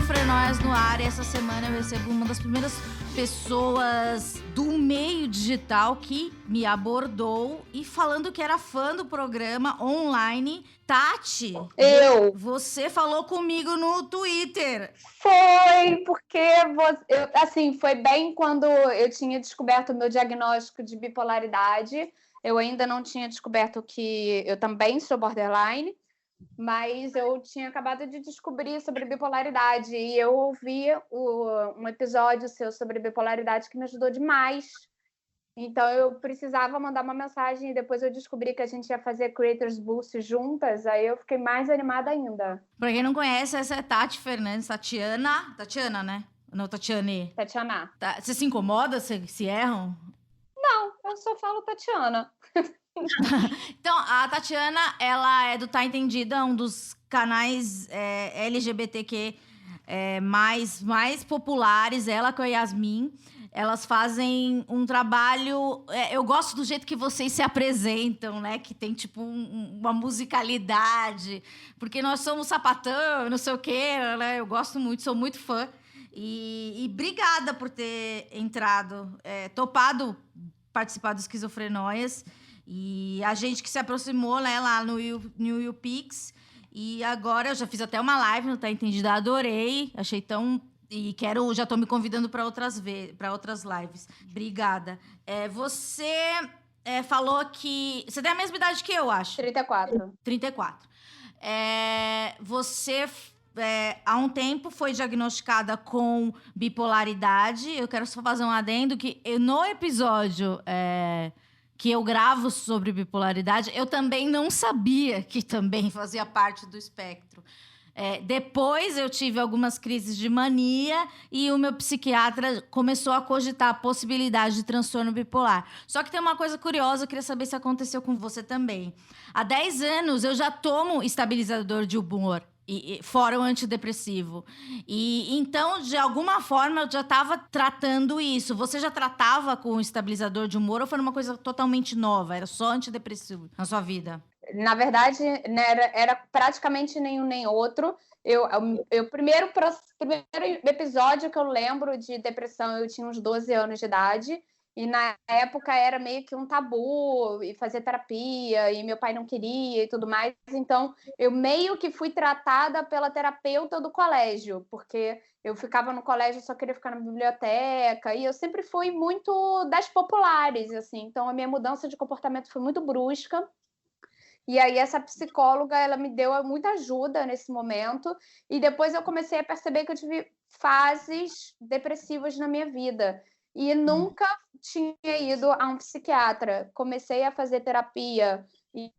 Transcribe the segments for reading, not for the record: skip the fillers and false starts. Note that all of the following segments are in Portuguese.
Esquizofrenóias no ar, e essa semana eu recebo uma das primeiras pessoas do meio digital que me abordou e falando que era fã do programa online. Tati, você falou comigo no Twitter. Foi, porque foi bem quando eu tinha descoberto o meu diagnóstico de bipolaridade. Eu ainda não tinha descoberto que eu também sou borderline, mas eu tinha acabado de descobrir sobre bipolaridade e eu ouvi um episódio seu sobre bipolaridade que me ajudou demais. Então eu precisava mandar uma mensagem e depois eu descobri que a gente ia fazer Creators Boost juntas, aí eu fiquei mais animada ainda. Pra quem não conhece, essa é Tati Fernandes, Tatiana, né? Não, Tatiane. Tatiana. Você se incomoda se erram? Não, eu só falo Tatiana. Então, a Tatiana, ela é do Tá Entendida, um dos canais LGBTQ mais populares, ela com a Yasmin. Elas fazem um trabalho... eu gosto do jeito que vocês se apresentam, né? Que tem, tipo, uma musicalidade. Porque nós somos sapatão, não sei o quê, né? Eu gosto muito, sou muito fã. E obrigada por ter entrado, topado participar do Esquizofrenóias. E a gente que se aproximou, né, lá no YouPix. E agora eu já fiz até uma live no Tá Entendida, adorei. Achei tão... E já tô me convidando para outras lives. Obrigada. Você falou que... Você tem a mesma idade que eu, acho. 34. Você, há um tempo, foi diagnosticada com bipolaridade. Eu quero só fazer um adendo que no episódio... que eu gravo sobre bipolaridade, eu também não sabia que também fazia parte do espectro. Depois eu tive algumas crises de mania e o meu psiquiatra começou a cogitar a possibilidade de transtorno bipolar. Só que tem uma coisa curiosa, eu queria saber se aconteceu com você também. Há 10 anos eu já tomo estabilizador de humor. Fora o antidepressivo. E então, de alguma forma, eu já estava tratando isso. Você já tratava com estabilizador de humor ou foi uma coisa totalmente nova? Era só antidepressivo na sua vida? Na verdade, né, era praticamente nenhum nem outro. O primeiro episódio que eu lembro de depressão, eu tinha uns 12 anos de idade. E na época era meio que um tabu, e fazer terapia, e meu pai não queria e tudo mais. Então, eu meio que fui tratada pela terapeuta do colégio, porque eu ficava no colégio, só queria ficar na biblioteca, e eu sempre fui muito das populares, assim. Então, a minha mudança de comportamento foi muito brusca. E aí essa psicóloga, ela me deu muita ajuda nesse momento. E depois eu comecei a perceber que eu tive fases depressivas na minha vida. E nunca tinha ido a um psiquiatra. Comecei a fazer terapia, e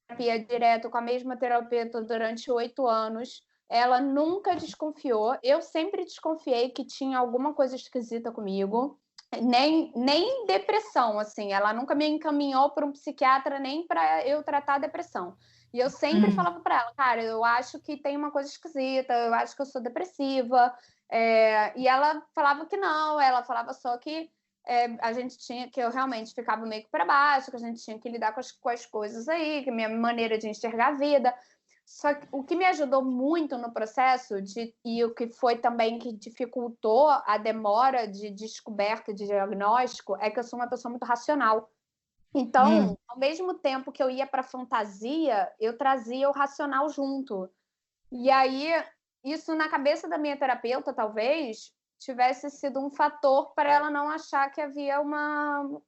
terapia direto com a mesma terapeuta durante 8 anos. Ela nunca desconfiou. Eu sempre desconfiei que tinha alguma coisa esquisita comigo. Nem depressão, assim. Ela nunca me encaminhou para um psiquiatra nem para eu tratar a depressão. E eu sempre falava para ela, cara, eu acho que tem uma coisa esquisita, eu acho que eu sou depressiva. E ela falava que não, ela falava só que a gente tinha, que eu realmente ficava meio que para baixo, que a gente tinha que lidar com as coisas aí, que a minha maneira de enxergar a vida. Só que o que me ajudou muito no processo, e o que foi também que dificultou a demora de descoberta de diagnóstico, é que eu sou uma pessoa muito racional. Então, ao mesmo tempo que eu ia para a fantasia, eu trazia o racional junto. E aí, isso na cabeça da minha terapeuta, talvez, tivesse sido um fator para ela não achar que havia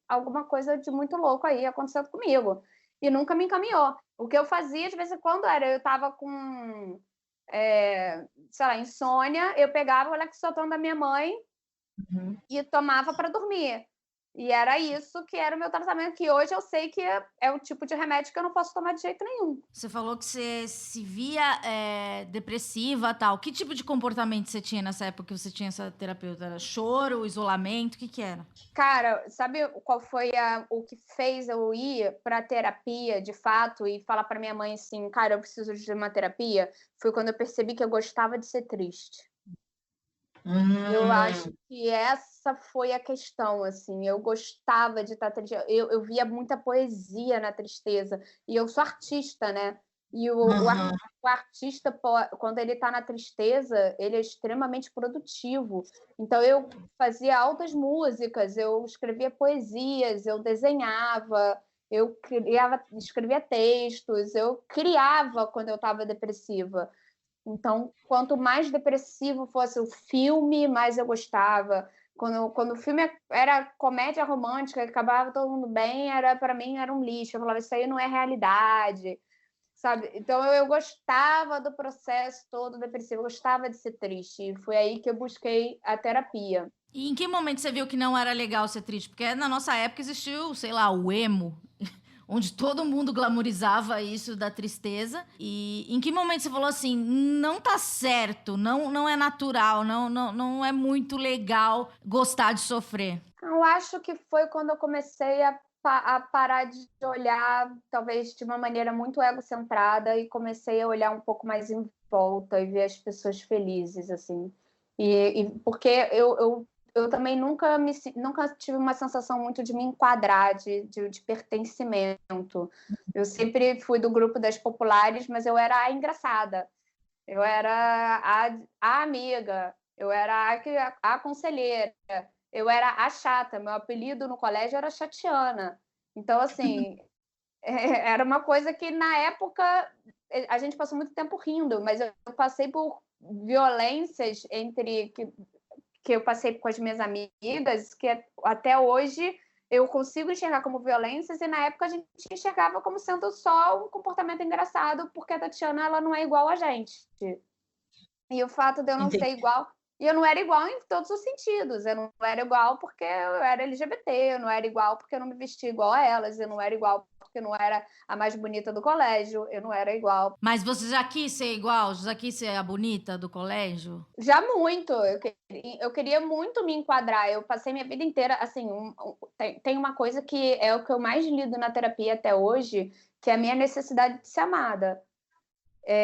alguma coisa de muito louco aí acontecendo comigo. E nunca me encaminhou. O que eu fazia de vez em quando era, eu estava com, sei lá, insônia, eu pegava o Lexotan da minha mãe e tomava para dormir. E era isso que era o meu tratamento, que hoje eu sei que é o tipo de remédio que eu não posso tomar de jeito nenhum. Você falou que você se via depressiva e tal. Que tipo de comportamento você tinha nessa época que você tinha essa terapeuta? Era choro, isolamento? O que era? Cara, sabe qual foi o que fez eu ir para terapia, de fato, e falar para minha mãe assim, cara, eu preciso de uma terapia? Foi quando eu percebi que eu gostava de ser triste. Eu acho que essa foi a questão, assim. Eu gostava de estar triste. Eu via muita poesia na tristeza. E eu sou artista, né? E Aham. o artista, quando ele está na tristeza, ele é extremamente produtivo. Então, eu fazia altas músicas, eu escrevia poesias, eu desenhava, escrevia textos, eu criava quando eu estava depressiva. Então, quanto mais depressivo fosse o filme, mais eu gostava. Quando o filme era comédia romântica, acabava todo mundo bem, para mim era um lixo. Eu falava, isso aí não é realidade, sabe? Então, eu gostava do processo todo depressivo, eu gostava de ser triste. E foi aí que eu busquei a terapia. E em que momento você viu que não era legal ser triste? Porque na nossa época existiu, sei lá, o emo, onde todo mundo glamorizava isso da tristeza. E em que momento você falou assim, não tá certo, não é natural, não é muito legal gostar de sofrer? Eu acho que foi quando eu comecei a parar de olhar, talvez de uma maneira muito egocentrada, e comecei a olhar um pouco mais em volta e ver as pessoas felizes, assim. Porque eu também nunca tive uma sensação muito de me enquadrar, de pertencimento. Eu sempre fui do grupo das populares, mas eu era a engraçada. Eu era a amiga, eu era a conselheira, eu era a chata. Meu apelido no colégio era Chatiana. Então, assim, era uma coisa que na época a gente passou muito tempo rindo, mas eu passei por violências que eu passei com as minhas amigas, que até hoje eu consigo enxergar como violências, e na época a gente enxergava como sendo só um comportamento engraçado, porque a Tatiana ela não é igual a gente. E o fato de eu não ser Entendi. igual. E eu não era igual em todos os sentidos. Eu não era igual porque eu era LGBT, eu não era igual porque eu não me vestia igual a elas, eu não era igual porque eu não era a mais bonita do colégio, eu não era igual. Mas você já quis ser igual? Já quis ser a bonita do colégio? Já muito. Eu queria muito me enquadrar. Eu passei minha vida inteira, assim, tem uma coisa que é o que eu mais lido na terapia até hoje, que é a minha necessidade de ser amada.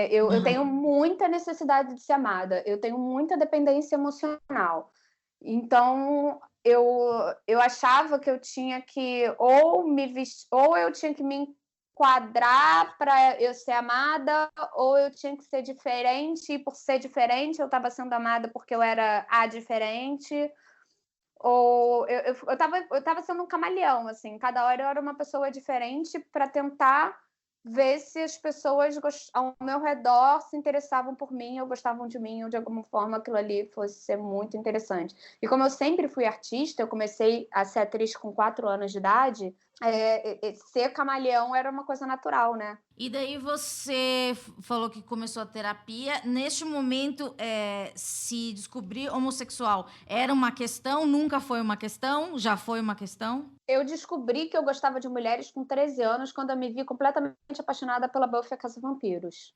Eu tenho muita necessidade de ser amada, eu tenho muita dependência emocional. Então, eu achava que eu tinha que ou eu tinha que me enquadrar para eu ser amada, ou eu tinha que ser diferente, e por ser diferente eu estava sendo amada porque eu era a diferente, ou eu tava sendo um camaleão, assim, cada hora eu era uma pessoa diferente para tentar ver se as pessoas ao meu redor se interessavam por mim, ou gostavam de mim, ou de alguma forma aquilo ali fosse ser muito interessante. E como eu sempre fui artista, eu comecei a ser atriz com 4 anos de idade, ser camaleão era uma coisa natural, né? E daí você falou que começou a terapia. Neste momento, se descobrir homossexual era uma questão? Nunca foi uma questão? Já foi uma questão? Eu descobri que eu gostava de mulheres com 13 anos, quando eu me vi completamente apaixonada pela Buffy a Caça-Vampiros.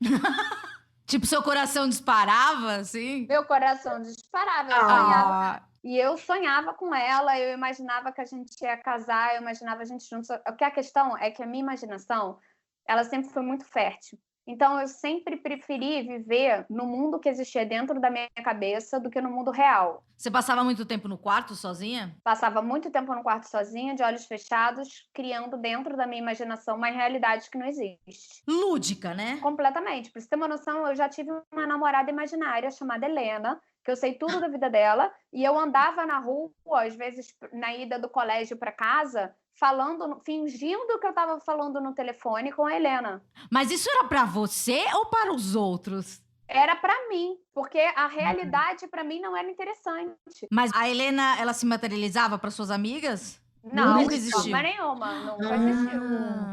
Tipo, seu coração disparava, assim? Meu coração disparava, eu sonhava. Ah, E eu sonhava com ela, eu imaginava que a gente ia casar, eu imaginava a gente juntos. Porque a questão é que a minha imaginação, ela sempre foi muito fértil. Então, eu sempre preferi viver no mundo que existia dentro da minha cabeça do que no mundo real. você passava muito tempo no quarto sozinha? Passava muito tempo no quarto sozinha, de olhos fechados, criando dentro da minha imaginação uma realidade que não existe. Lúdica, né? Completamente. Pra você ter uma noção, eu já tive uma namorada imaginária chamada Helena, que eu sei tudo da vida dela, e eu andava na rua, às vezes na ida do colégio para casa, fingindo que eu estava falando no telefone com a Helena. Mas isso era pra você ou para os outros? Era para mim, porque a realidade para mim não era interessante. Mas a Helena, ela se materializava para suas amigas? Não, Nunca de existiu. forma nenhuma, nunca existiu.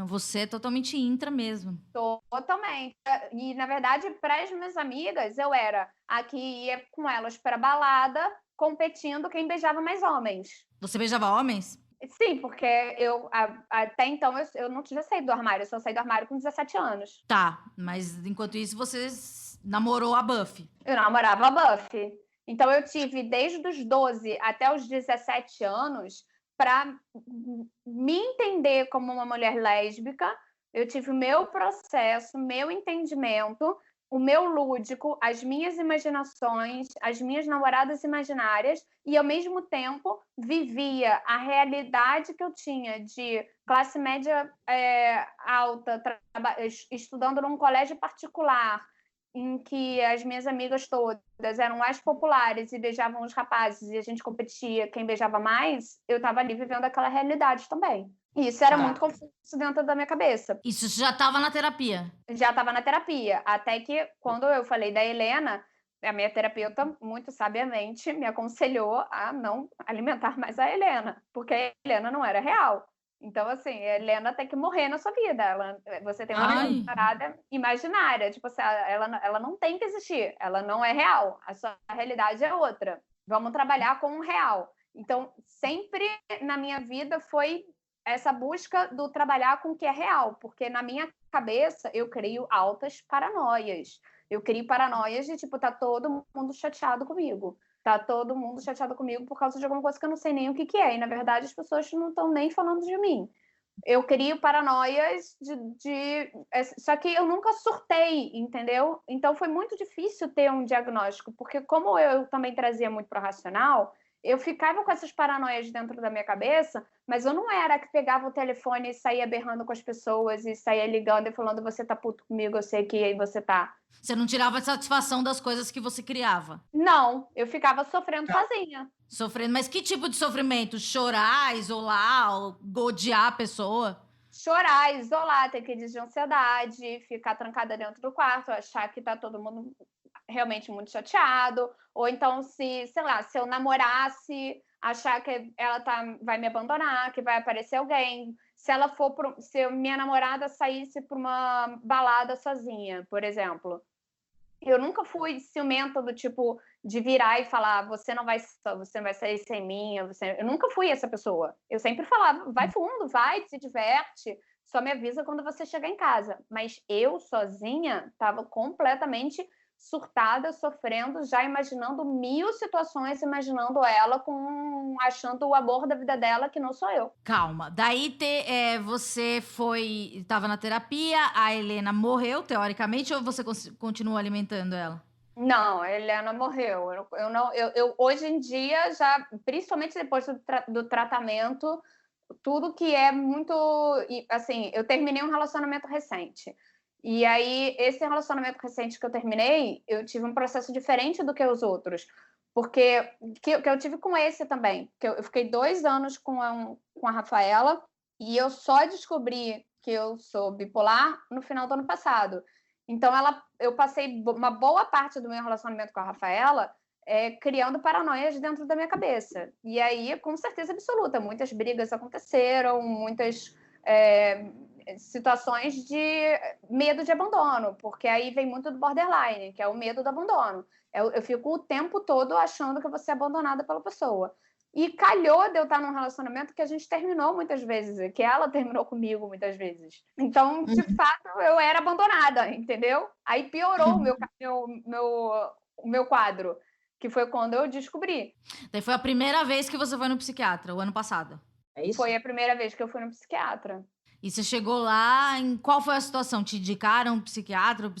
Você é totalmente intra mesmo. Totalmente. E, na verdade, para as minhas amigas, eu era a que ia com elas para balada, competindo quem beijava mais homens. Você beijava homens? Sim, porque até então eu não tinha saído do armário, eu só saí do armário com 17 anos. Tá, mas enquanto isso você namorou a Buffy. Eu namorava a Buffy. Então eu tive desde os 12 até os 17 anos para me entender como uma mulher lésbica. Eu tive o meu processo, meu entendimento. o meu lúdico, as minhas imaginações, as minhas namoradas imaginárias, e ao mesmo tempo vivia a realidade que eu tinha de classe média alta, estudando num colégio particular, em que as minhas amigas todas eram mais populares e beijavam os rapazes e a gente competia quem beijava mais, eu estava ali vivendo aquela realidade também. E isso era muito confuso dentro da minha cabeça. Isso já estava na terapia? Já estava na terapia, até que quando eu falei da Helena, a minha terapeuta, muito sabiamente, me aconselhou a não alimentar mais a Helena, porque a Helena não era real. Então, assim, a Helena tem que morrer na sua vida. Você tem uma parada imaginária, tipo assim, ela não tem que existir, ela não é real, a sua realidade é outra. Vamos trabalhar com o real. Então, sempre na minha vida foi essa busca do trabalhar com o que é real, porque na minha cabeça eu crio altas paranoias. Eu crio paranoias de, tipo, tá todo mundo chateado comigo. Tá todo mundo chateado comigo por causa de alguma coisa que eu não sei nem o que é. E, na verdade, as pessoas não estão nem falando de mim. Eu crio paranoias Só que eu nunca surtei, entendeu? Então, foi muito difícil ter um diagnóstico, porque como eu também trazia muito para o racional, eu ficava com essas paranoias dentro da minha cabeça, mas eu não era que pegava o telefone e saía berrando com as pessoas e saía ligando e falando, você tá puto comigo, eu sei que aí você tá. Você não tirava satisfação das coisas que você criava? Não, eu ficava sofrendo sozinha. Sofrendo, mas que tipo de sofrimento? Chorar, isolar, odiar a pessoa? Chorar, isolar, ter crise de ansiedade, ficar trancada dentro do quarto, achar que tá todo mundo realmente muito chateado, ou então sei lá, se eu namorasse, achar que ela vai me abandonar, que vai aparecer alguém. Se minha namorada saísse para uma balada sozinha, por exemplo, eu nunca fui ciumenta do tipo de virar e falar, você não vai sair sem mim, eu nunca fui essa pessoa. Eu sempre falava, vai fundo, vai, se diverte, só me avisa quando você chegar em casa. Mas eu, sozinha, estava completamente surtada, sofrendo, já imaginando 1000 situações, imaginando ela achando o amor da vida dela, que não sou eu. Calma. Daí você estava na terapia, a Helena morreu, teoricamente, ou você continua alimentando ela? Não, a Helena morreu. Eu hoje em dia, já, principalmente depois do tratamento, tudo que é muito... Assim, eu terminei um relacionamento recente. E aí, esse relacionamento recente que eu terminei, eu tive um processo diferente do que os outros. Porque que eu tive com esse também. Que eu fiquei 2 anos com a Rafaela e eu só descobri que eu sou bipolar no final do ano passado. Então, eu passei uma boa parte do meu relacionamento com a Rafaela criando paranoias dentro da minha cabeça. E aí, com certeza absoluta, muitas brigas aconteceram, muitas situações de medo de abandono, porque aí vem muito do borderline, que é o medo do abandono. Eu fico o tempo todo achando que eu vou ser abandonada pela pessoa. E calhou de eu estar num relacionamento que a gente terminou muitas vezes, que ela terminou comigo muitas vezes. Então, de fato, eu era abandonada, entendeu? Aí piorou o meu quadro, que foi quando eu descobri. Daí foi a primeira vez que você foi no psiquiatra, o ano passado? É isso? Foi a primeira vez que eu fui no psiquiatra. E você chegou lá, qual foi a situação? Te indicaram um psiquiatra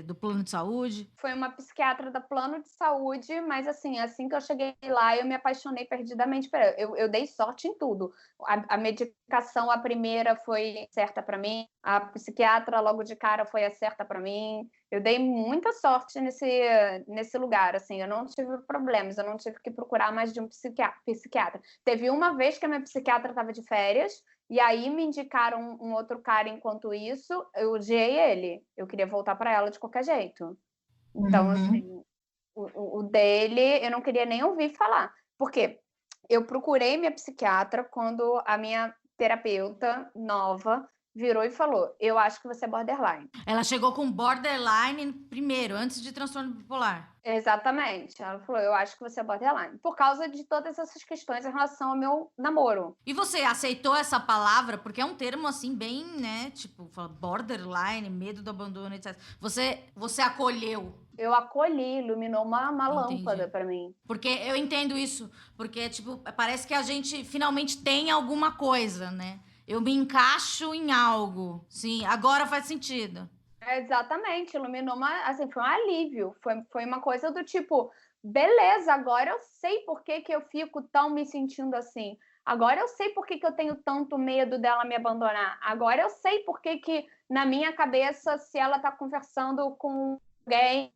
do plano de saúde? Foi uma psiquiatra do plano de saúde, mas assim que eu cheguei lá, eu me apaixonei perdidamente por ela. Eu dei sorte em tudo. A medicação, a primeira foi certa para mim, a psiquiatra logo de cara foi a certa para mim. Eu dei muita sorte nesse lugar, assim, eu não tive problemas, eu não tive que procurar mais de um psiquiatra. Teve uma vez que a minha psiquiatra estava de férias, e aí me indicaram um outro cara enquanto isso, eu odiei ele. Eu queria voltar para ela de qualquer jeito. Então, assim, o dele eu não queria nem ouvir falar. Porque eu procurei minha psiquiatra quando a minha terapeuta nova virou e falou, eu acho que você é borderline. Ela chegou com borderline primeiro, antes de transtorno bipolar. Exatamente. Ela falou, eu acho que você é borderline. Por causa de todas essas questões em relação ao meu namoro. E você aceitou essa palavra? Porque é um termo, assim, bem, né? Tipo, borderline, medo do abandono, etc. Você acolheu? Eu acolhi, iluminou uma lâmpada pra mim. Porque eu entendo isso. Porque, tipo, parece que a gente finalmente tem alguma coisa, né? Eu me encaixo em algo. Sim, agora faz sentido. Exatamente, iluminou assim, foi um alívio. Foi uma coisa do tipo, beleza, agora eu sei por que que eu fico tão me sentindo assim. Agora eu sei por que que eu tenho tanto medo dela me abandonar. Agora eu sei por que que, na minha cabeça, se ela tá conversando com alguém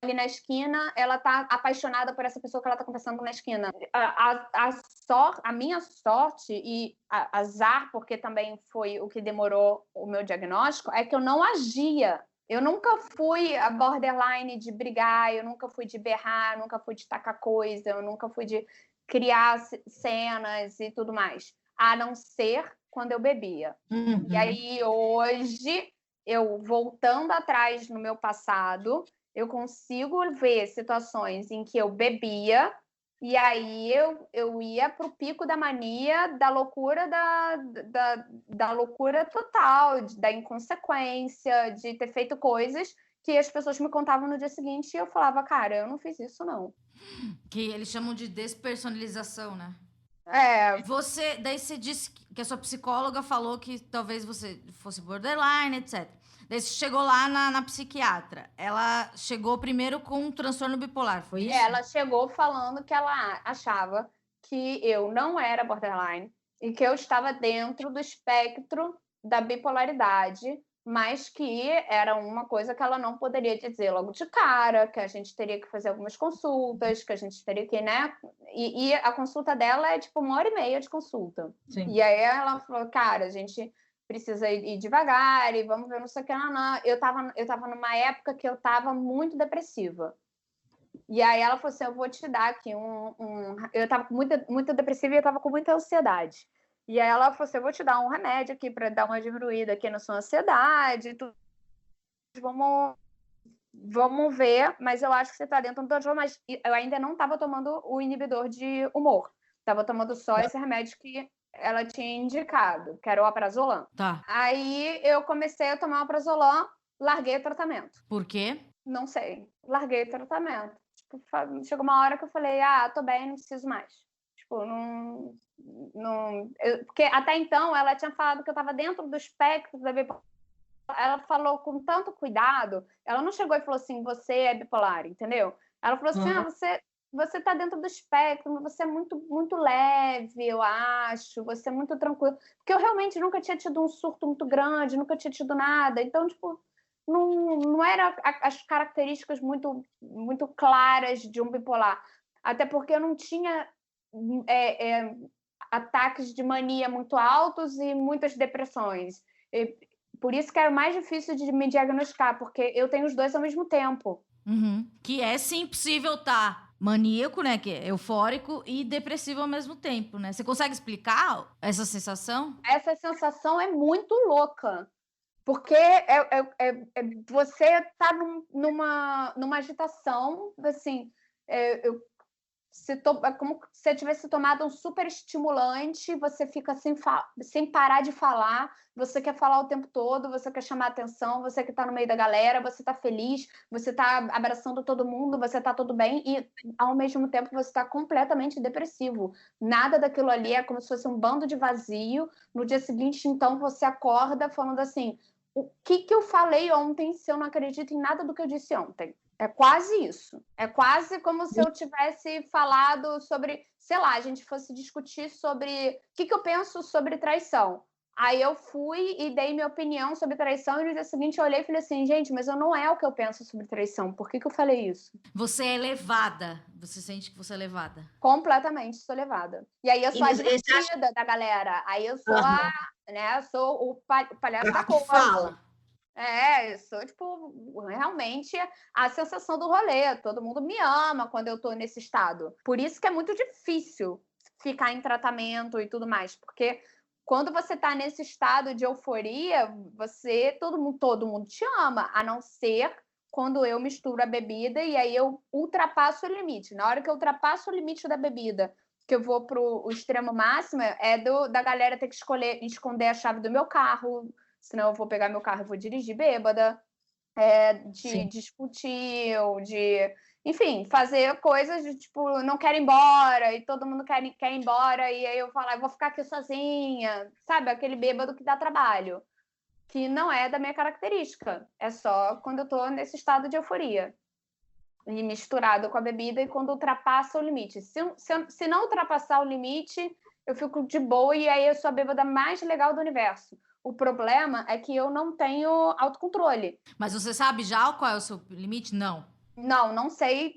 ali na esquina, ela tá apaixonada por essa pessoa que ela tá conversando na esquina. A minha sorte e azar, porque também foi o que demorou o meu diagnóstico, é que eu não agia. Eu nunca fui a borderline de brigar, eu nunca fui de berrar, nunca fui de tacar coisa, eu nunca fui de criar cenas e tudo mais, a não ser quando eu bebia. E aí, hoje, eu voltando atrás no meu passado, eu consigo ver situações em que eu bebia e aí eu ia para o pico da mania, da loucura, da loucura total, da inconsequência, de ter feito coisas que as pessoas me contavam no dia seguinte e eu falava, cara, eu não fiz isso, não. Que eles chamam de despersonalização, né? É, Daí você disse que a sua psicóloga falou que talvez você fosse borderline, etc. Daí você chegou lá na psiquiatra. Ela chegou primeiro com um transtorno bipolar, foi isso? ela chegou falando que ela achava que eu não era borderline e que eu estava dentro do espectro da bipolaridade, mas que era uma coisa que ela não poderia dizer logo de cara, que a gente teria que fazer algumas consultas, que a gente teria que, né? E a consulta dela é tipo 1h30 de consulta. Sim. E aí ela falou, cara, a gente precisa ir devagar e vamos ver não sei o que. Não. Eu tava numa época que eu tava muito depressiva. E aí ela falou assim, eu vou te dar aqui Eu tava muito depressiva e eu tava com muita ansiedade. E aí ela falou assim, eu vou te dar um remédio aqui para dar uma diminuída aqui na sua ansiedade. Vamos ver, mas eu acho que você tá dentro do transtorno, mas eu ainda não tava tomando o inibidor de humor. Tava tomando só esse remédio que ela tinha indicado, que era o Aprazolam. Tá. Aí eu comecei a tomar o Aprazolam, larguei o tratamento. Por quê? Não sei. Larguei o tratamento. Tipo, chegou uma hora que eu falei, tô bem, não preciso mais. Tipo, porque até então ela tinha falado que eu estava dentro do espectro da bipolaridade. Ela falou com tanto cuidado, ela não chegou e falou assim, você é bipolar, entendeu? Ela falou assim, você está dentro do espectro, você é muito, muito leve, eu acho, você é muito tranquilo. Porque eu realmente nunca tinha tido um surto muito grande, nunca tinha tido nada. Então, tipo, não era as características muito, muito claras de um bipolar. Até porque eu não tinha ataques de mania muito altos e muitas depressões. Por isso que era mais difícil de me diagnosticar, porque eu tenho os dois ao mesmo tempo. Que é sim possível estar maníaco, né? Que é eufórico e depressivo ao mesmo tempo, né? Você consegue explicar essa sensação? Essa sensação é muito louca. Porque você está numa agitação, assim, é como se você tivesse tomado um super estimulante, você fica sem parar de falar, você quer falar o tempo todo, você quer chamar atenção, você que está no meio da galera, você está feliz, você está abraçando todo mundo, você está tudo bem, e ao mesmo tempo você está completamente depressivo. Nada daquilo ali é como se fosse um bando de vazio. No dia seguinte, então, você acorda falando assim, o que eu falei ontem se eu não acredito em nada do que eu disse ontem? É quase isso. É quase como se eu tivesse falado sobre, sei lá, a gente fosse discutir sobre o que eu penso sobre traição. Aí eu fui e dei minha opinião sobre traição e no dia seguinte eu olhei e falei assim, gente, mas eu não é o que eu penso sobre traição. Por que eu falei isso? Você é levada. Você sente que você é levada. Completamente, sou levada. E aí eu sou a divertida da galera. Aí eu sou sou o palhaço da coisa. Fala. Eu sou, tipo, realmente a sensação do rolê. Todo mundo me ama quando eu tô nesse estado. Por isso que é muito difícil ficar em tratamento e tudo mais. Porque quando você tá nesse estado de euforia, todo mundo te ama. A não ser quando eu misturo a bebida e aí eu ultrapasso o limite. Na hora que eu ultrapasso o limite da bebida, que eu vou pro extremo máximo, da galera ter que esconder a chave do meu carro, senão eu vou pegar meu carro e vou dirigir bêbada, de discutir, enfim, fazer coisas de, tipo, não quero ir embora, e todo mundo quer ir embora, e aí eu falo, eu vou ficar aqui sozinha, sabe? Aquele bêbado que dá trabalho. que não é da minha característica. É só quando eu tô nesse estado de euforia. E misturado com a bebida e quando ultrapassa o limite. Se não ultrapassar o limite, eu fico de boa e aí eu sou a bêbada mais legal do universo. O problema é que eu não tenho autocontrole. Mas você sabe já qual é o seu limite? Não. Não sei.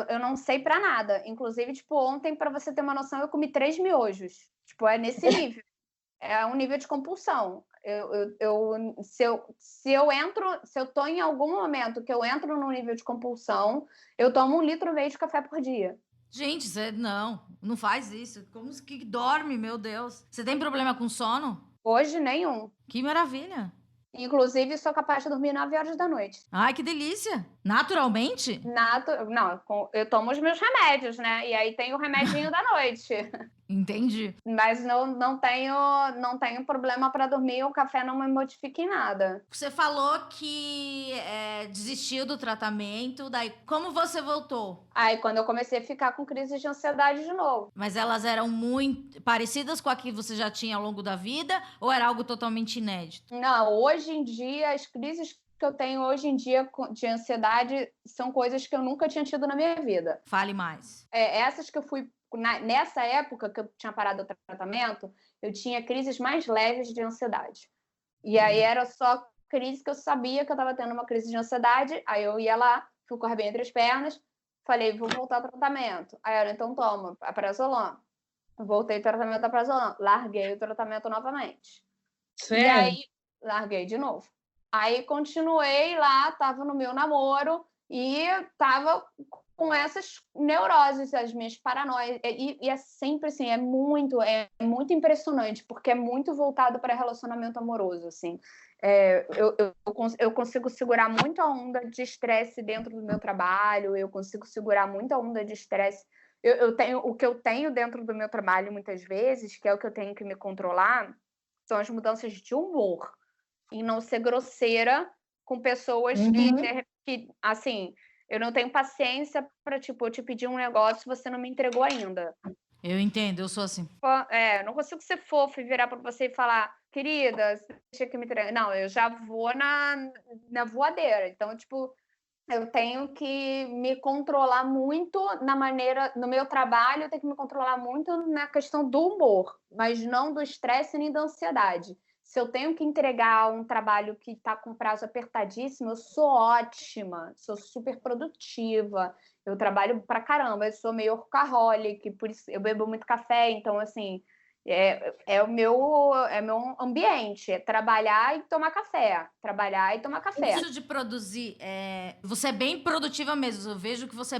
Eu não sei pra nada. Inclusive, tipo, ontem, pra você ter uma noção, eu comi 3 miojos. Tipo, é nesse nível. É um nível de compulsão. Se eu tô em algum momento que eu entro num nível de compulsão, eu tomo 1,5 litro de café por dia. Gente, você não faz isso. Como que dorme, meu Deus? Você tem problema com sono? Hoje, nenhum. Que maravilha. Inclusive, sou capaz de dormir 9 horas da noite. Ai, que delícia. Naturalmente? Não, eu tomo os meus remédios, né? E aí tem o remedinho da noite. Entendi. Mas não tenho problema para dormir, o café não me modifica em nada. Você falou que desistiu do tratamento, daí como você voltou? Aí, quando eu comecei a ficar com crises de ansiedade de novo. Mas elas eram muito parecidas com a que você já tinha ao longo da vida ou era algo totalmente inédito? Não, hoje em dia, as crises que eu tenho hoje em dia de ansiedade são coisas que eu nunca tinha tido na minha vida. Fale mais. Essas que eu fui nessa época que eu tinha parado o tratamento, eu tinha crises mais leves de ansiedade. E aí era só crise que eu sabia que eu estava tendo uma crise de ansiedade, aí eu ia lá, fui com a bem entre as pernas, falei, vou voltar ao tratamento. Aí ela, então toma, a prazolam. Voltei ao tratamento da prazolam, larguei o tratamento novamente. Sério? E aí, larguei de novo. Aí continuei lá, tava no meu namoro e tava com essas neuroses, as minhas paranoias. E é sempre assim, é muito impressionante, porque é muito voltado para relacionamento amoroso, assim. Eu consigo segurar muito a onda de estresse dentro do meu trabalho, eu consigo segurar muito a onda de estresse. O que eu tenho dentro do meu trabalho, muitas vezes, que é o que eu tenho que me controlar, são as mudanças de humor. Em não ser grosseira com pessoas que, assim, eu não tenho paciência para, tipo, eu te pedir um negócio e você não me entregou ainda. Eu entendo, eu sou assim. Eu não consigo ser fofa e virar para você e falar, querida, você deixa que me entregue. Não, eu já vou na voadeira. Então, tipo, eu tenho que me controlar muito no meu trabalho, eu tenho que me controlar muito na questão do humor, mas não do estresse nem da ansiedade. Se eu tenho que entregar um trabalho que está com prazo apertadíssimo, eu sou ótima, sou super produtiva, eu trabalho pra caramba, eu sou meio workaholic, por isso eu bebo muito café, então, assim, o meu ambiente, é trabalhar e tomar café, trabalhar e tomar café. Isso de produzir, você é bem produtiva mesmo. Eu vejo que você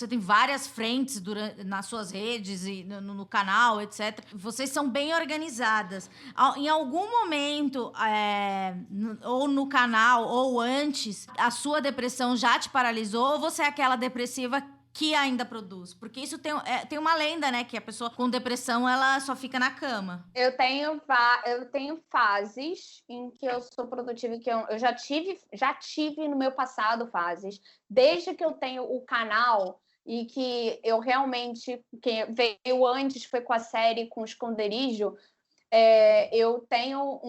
tem várias frentes nas suas redes e no canal, etc. Vocês são bem organizadas. Em algum momento, ou no canal, ou antes, a sua depressão já te paralisou ou você é aquela depressiva que ainda produz? Porque isso tem uma lenda, né? Que a pessoa com depressão, ela só fica na cama. Eu tenho fases em que eu sou produtiva, que eu já tive no meu passado fases. Desde que eu tenho o canal e que eu realmente... que veio antes, foi com a série, com o Esconderijo, eu tenho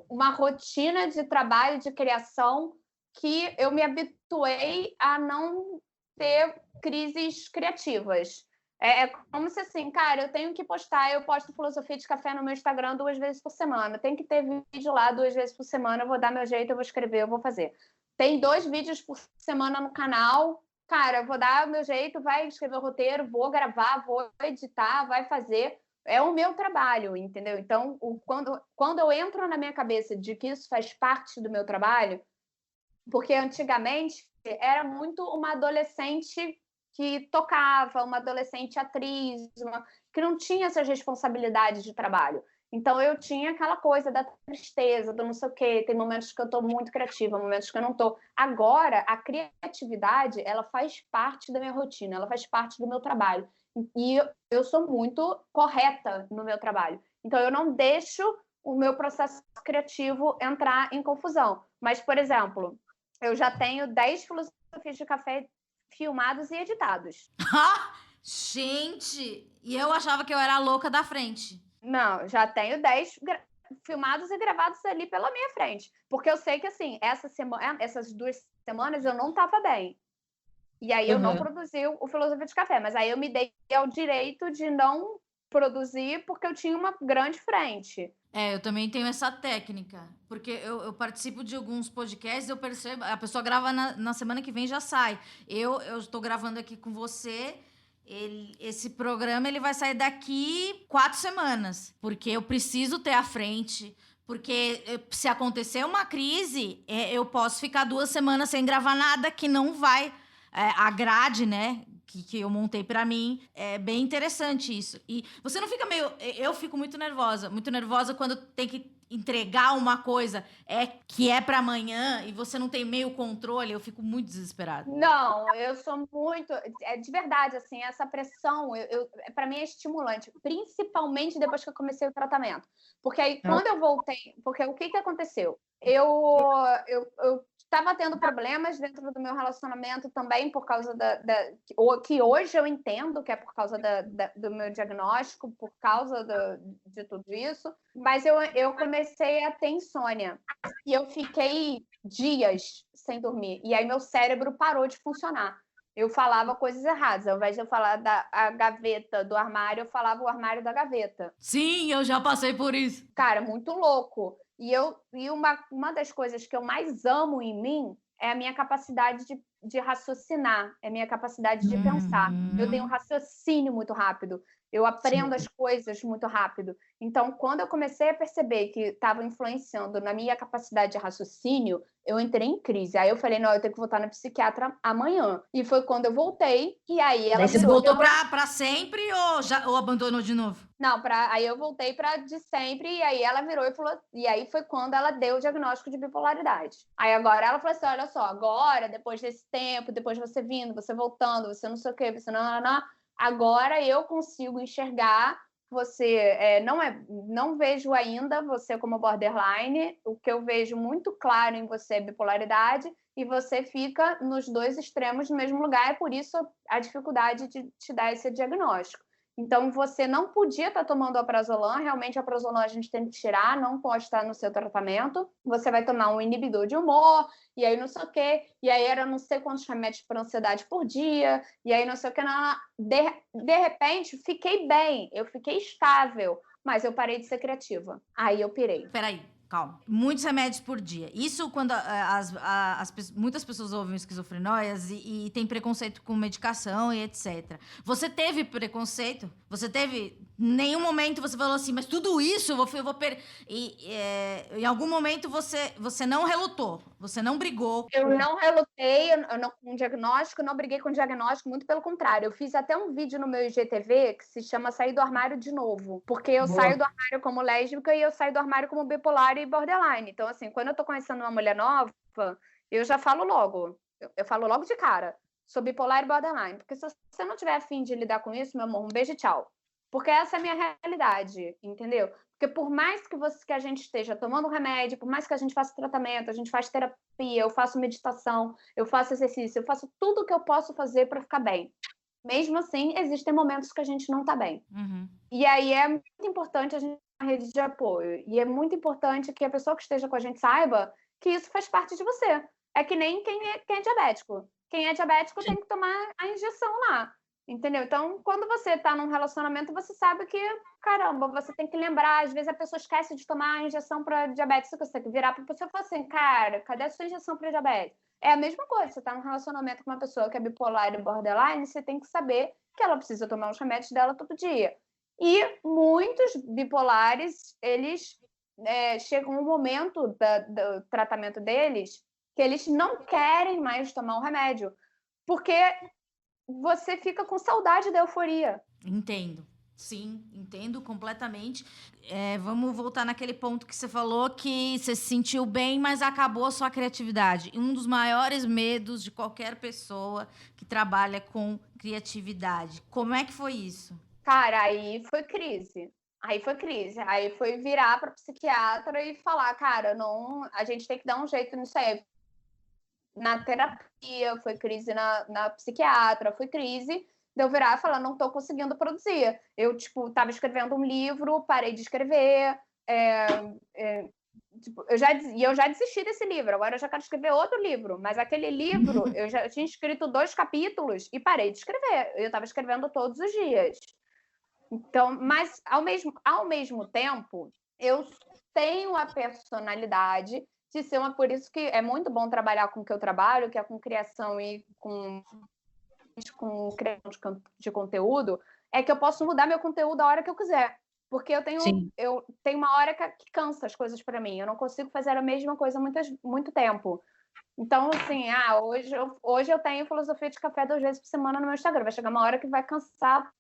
uma rotina de trabalho, de criação, que eu me habituei a não ter crises criativas. É como se assim, cara, eu tenho que postar, eu posto filosofia de café no meu Instagram 2 vezes por semana. Tem que ter vídeo lá 2 vezes por semana, eu vou dar meu jeito, eu vou escrever, eu vou fazer. Tem 2 vídeos por semana no canal, cara, eu vou dar meu jeito, vai escrever o roteiro, vou gravar, vou editar, vai fazer. É o meu trabalho, entendeu? Então, quando eu entro na minha cabeça de que isso faz parte do meu trabalho, porque antigamente era muito uma adolescente que tocava, uma adolescente atriz, que não tinha essas responsabilidades de trabalho. Então eu tinha aquela coisa da tristeza, do não sei o quê, tem momentos que eu estou muito criativa, momentos que eu não estou. Agora, a criatividade, ela faz parte da minha rotina, ela faz parte do meu trabalho. E eu sou muito correta no meu trabalho. Então eu não deixo o meu processo criativo entrar em confusão. Mas, por exemplo, eu já tenho 10 filosofias de café filmados e editados. Gente! E eu achava que eu era a louca da frente. Não, já tenho 10 filmados e gravados ali pela minha frente. Porque eu sei que, assim, essas 2 semanas eu não estava bem. E aí eu não produzi o Filosofia de Café, mas aí eu me dei ao direito de não produzir porque eu tinha uma grande frente. Eu também tenho essa técnica, porque eu participo de alguns podcasts, eu percebo, a pessoa grava na semana que vem já sai. Eu estou gravando aqui com você, esse programa ele vai sair daqui 4 semanas, porque eu preciso ter à frente, porque se acontecer uma crise, eu posso ficar 2 semanas sem gravar nada que não vai... a grade, né, que eu montei pra mim, é bem interessante isso. E você não fica meio... Eu fico muito nervosa quando tem que entregar uma coisa que é pra amanhã e você não tem meio controle, eu fico muito desesperada. Não, eu sou muito... de verdade, assim, essa pressão, para mim é estimulante, principalmente depois que eu comecei o tratamento. Porque aí, quando eu voltei... Porque o que aconteceu? Eu estava tendo problemas dentro do meu relacionamento também por causa que hoje eu entendo que é por causa do meu diagnóstico, por causa de tudo isso, mas eu comecei a ter insônia e eu fiquei dias sem dormir, e aí meu cérebro parou de funcionar. Eu falava coisas erradas, ao invés de eu falar a gaveta do armário, eu falava o armário da gaveta. Sim, eu já passei por isso. Cara, muito louco. E uma das coisas que eu mais amo em mim é a minha capacidade de raciocinar, é a minha capacidade de pensar. Eu tenho um raciocínio muito rápido, eu aprendo as coisas muito rápido. Então, quando eu comecei a perceber que estava influenciando na minha capacidade de raciocínio, eu entrei em crise. Aí eu falei, não, eu tenho que voltar na psiquiatra amanhã. E foi quando eu voltei, e aí ela Você voltou pra sempre ou abandonou de novo? Não, aí eu voltei para de sempre, e aí ela virou e falou, e aí foi quando ela deu o diagnóstico de bipolaridade. Aí agora ela falou assim, olha só, agora, depois desse tempo, depois de você vindo, você voltando, você não sei o quê, você não, agora eu consigo enxergar você, não vejo ainda você como borderline, o que eu vejo muito claro em você é bipolaridade, e você fica nos 2 extremos no mesmo lugar, é por isso a dificuldade de te dar esse diagnóstico. Então, você não podia estar tomando alprazolam, realmente a alprazolam a gente tem que tirar, não pode estar no seu tratamento. Você vai tomar um inibidor de humor, e aí não sei o quê, e aí era não sei quantos remédios para ansiedade por dia, e aí não sei o quê. De repente, fiquei bem, eu fiquei estável, mas eu parei de ser criativa. Aí eu pirei. Peraí, calma. Muitos remédios por dia. Isso quando muitas pessoas ouvem esquizofrenóias e tem preconceito com medicação e etc. Você teve preconceito? Você teve... Em nenhum momento você falou assim, mas tudo isso em algum momento você não relutou, você não brigou. Eu não relutei com diagnóstico, não briguei com diagnóstico, muito pelo contrário. Eu fiz até um vídeo no meu IGTV que se chama Sair do Armário de Novo, porque eu saio do armário como lésbica e eu saio do armário como bipolar e borderline. Então, assim, quando eu tô conhecendo uma mulher nova, eu já falo logo, eu falo logo de cara, sou bipolar e borderline, porque se você não tiver afim de lidar com isso, meu amor, um beijo e tchau. Porque essa é a minha realidade, entendeu? Porque por mais que a gente esteja tomando remédio, por mais que a gente faça tratamento, a gente faz terapia, eu faço meditação, eu faço exercício, eu faço tudo o que eu posso fazer para ficar bem. Mesmo assim, existem momentos que a gente não está bem. Uhum. E aí é muito importante a gente ter uma rede de apoio. E é muito importante que a pessoa que esteja com a gente saiba que isso faz parte de você. É que nem quem é diabético. Quem é diabético tem que tomar a injeção lá. Entendeu? Então, quando você está num relacionamento, você sabe que, caramba, você tem que lembrar. Às vezes a pessoa esquece de tomar a injeção para diabetes. Você tem que virar para a pessoa e falar assim, cara, cadê a sua injeção para diabetes? É a mesma coisa. Você está num relacionamento com uma pessoa que é bipolar e borderline, você tem que saber que ela precisa tomar os remédios dela todo dia. E muitos bipolares, eles chegam um momento do tratamento deles que eles não querem mais tomar o remédio. Porque você fica com saudade da euforia. Entendo. Sim, entendo completamente. Vamos voltar naquele ponto que você falou que você se sentiu bem, mas acabou a sua criatividade. Um dos maiores medos de qualquer pessoa que trabalha com criatividade. Como é que foi isso? Cara, aí foi crise. Aí foi virar para psiquiatra e falar, cara, não, a gente tem que dar um jeito nisso aí. Na terapia, foi crise na psiquiatra, foi crise de eu virar e falar, não estou conseguindo produzir. Eu, estava escrevendo um livro, parei de escrever, Tipo, eu já desisti desse livro, agora eu já quero escrever outro livro, mas aquele livro eu já tinha escrito 2 capítulos e parei de escrever. Eu estava escrevendo todos os dias. Então, mas ao mesmo tempo, eu tenho a personalidade de ser por isso que é muito bom trabalhar com o que eu trabalho, que é com criação e com criação de conteúdo, é que eu posso mudar meu conteúdo a hora que eu quiser. Porque eu tenho uma hora que cansa as coisas para mim. Eu não consigo fazer a mesma coisa muito tempo. Então, assim, hoje eu tenho filosofia de café 2 vezes por semana no meu Instagram. Vai chegar uma hora que vai cansar a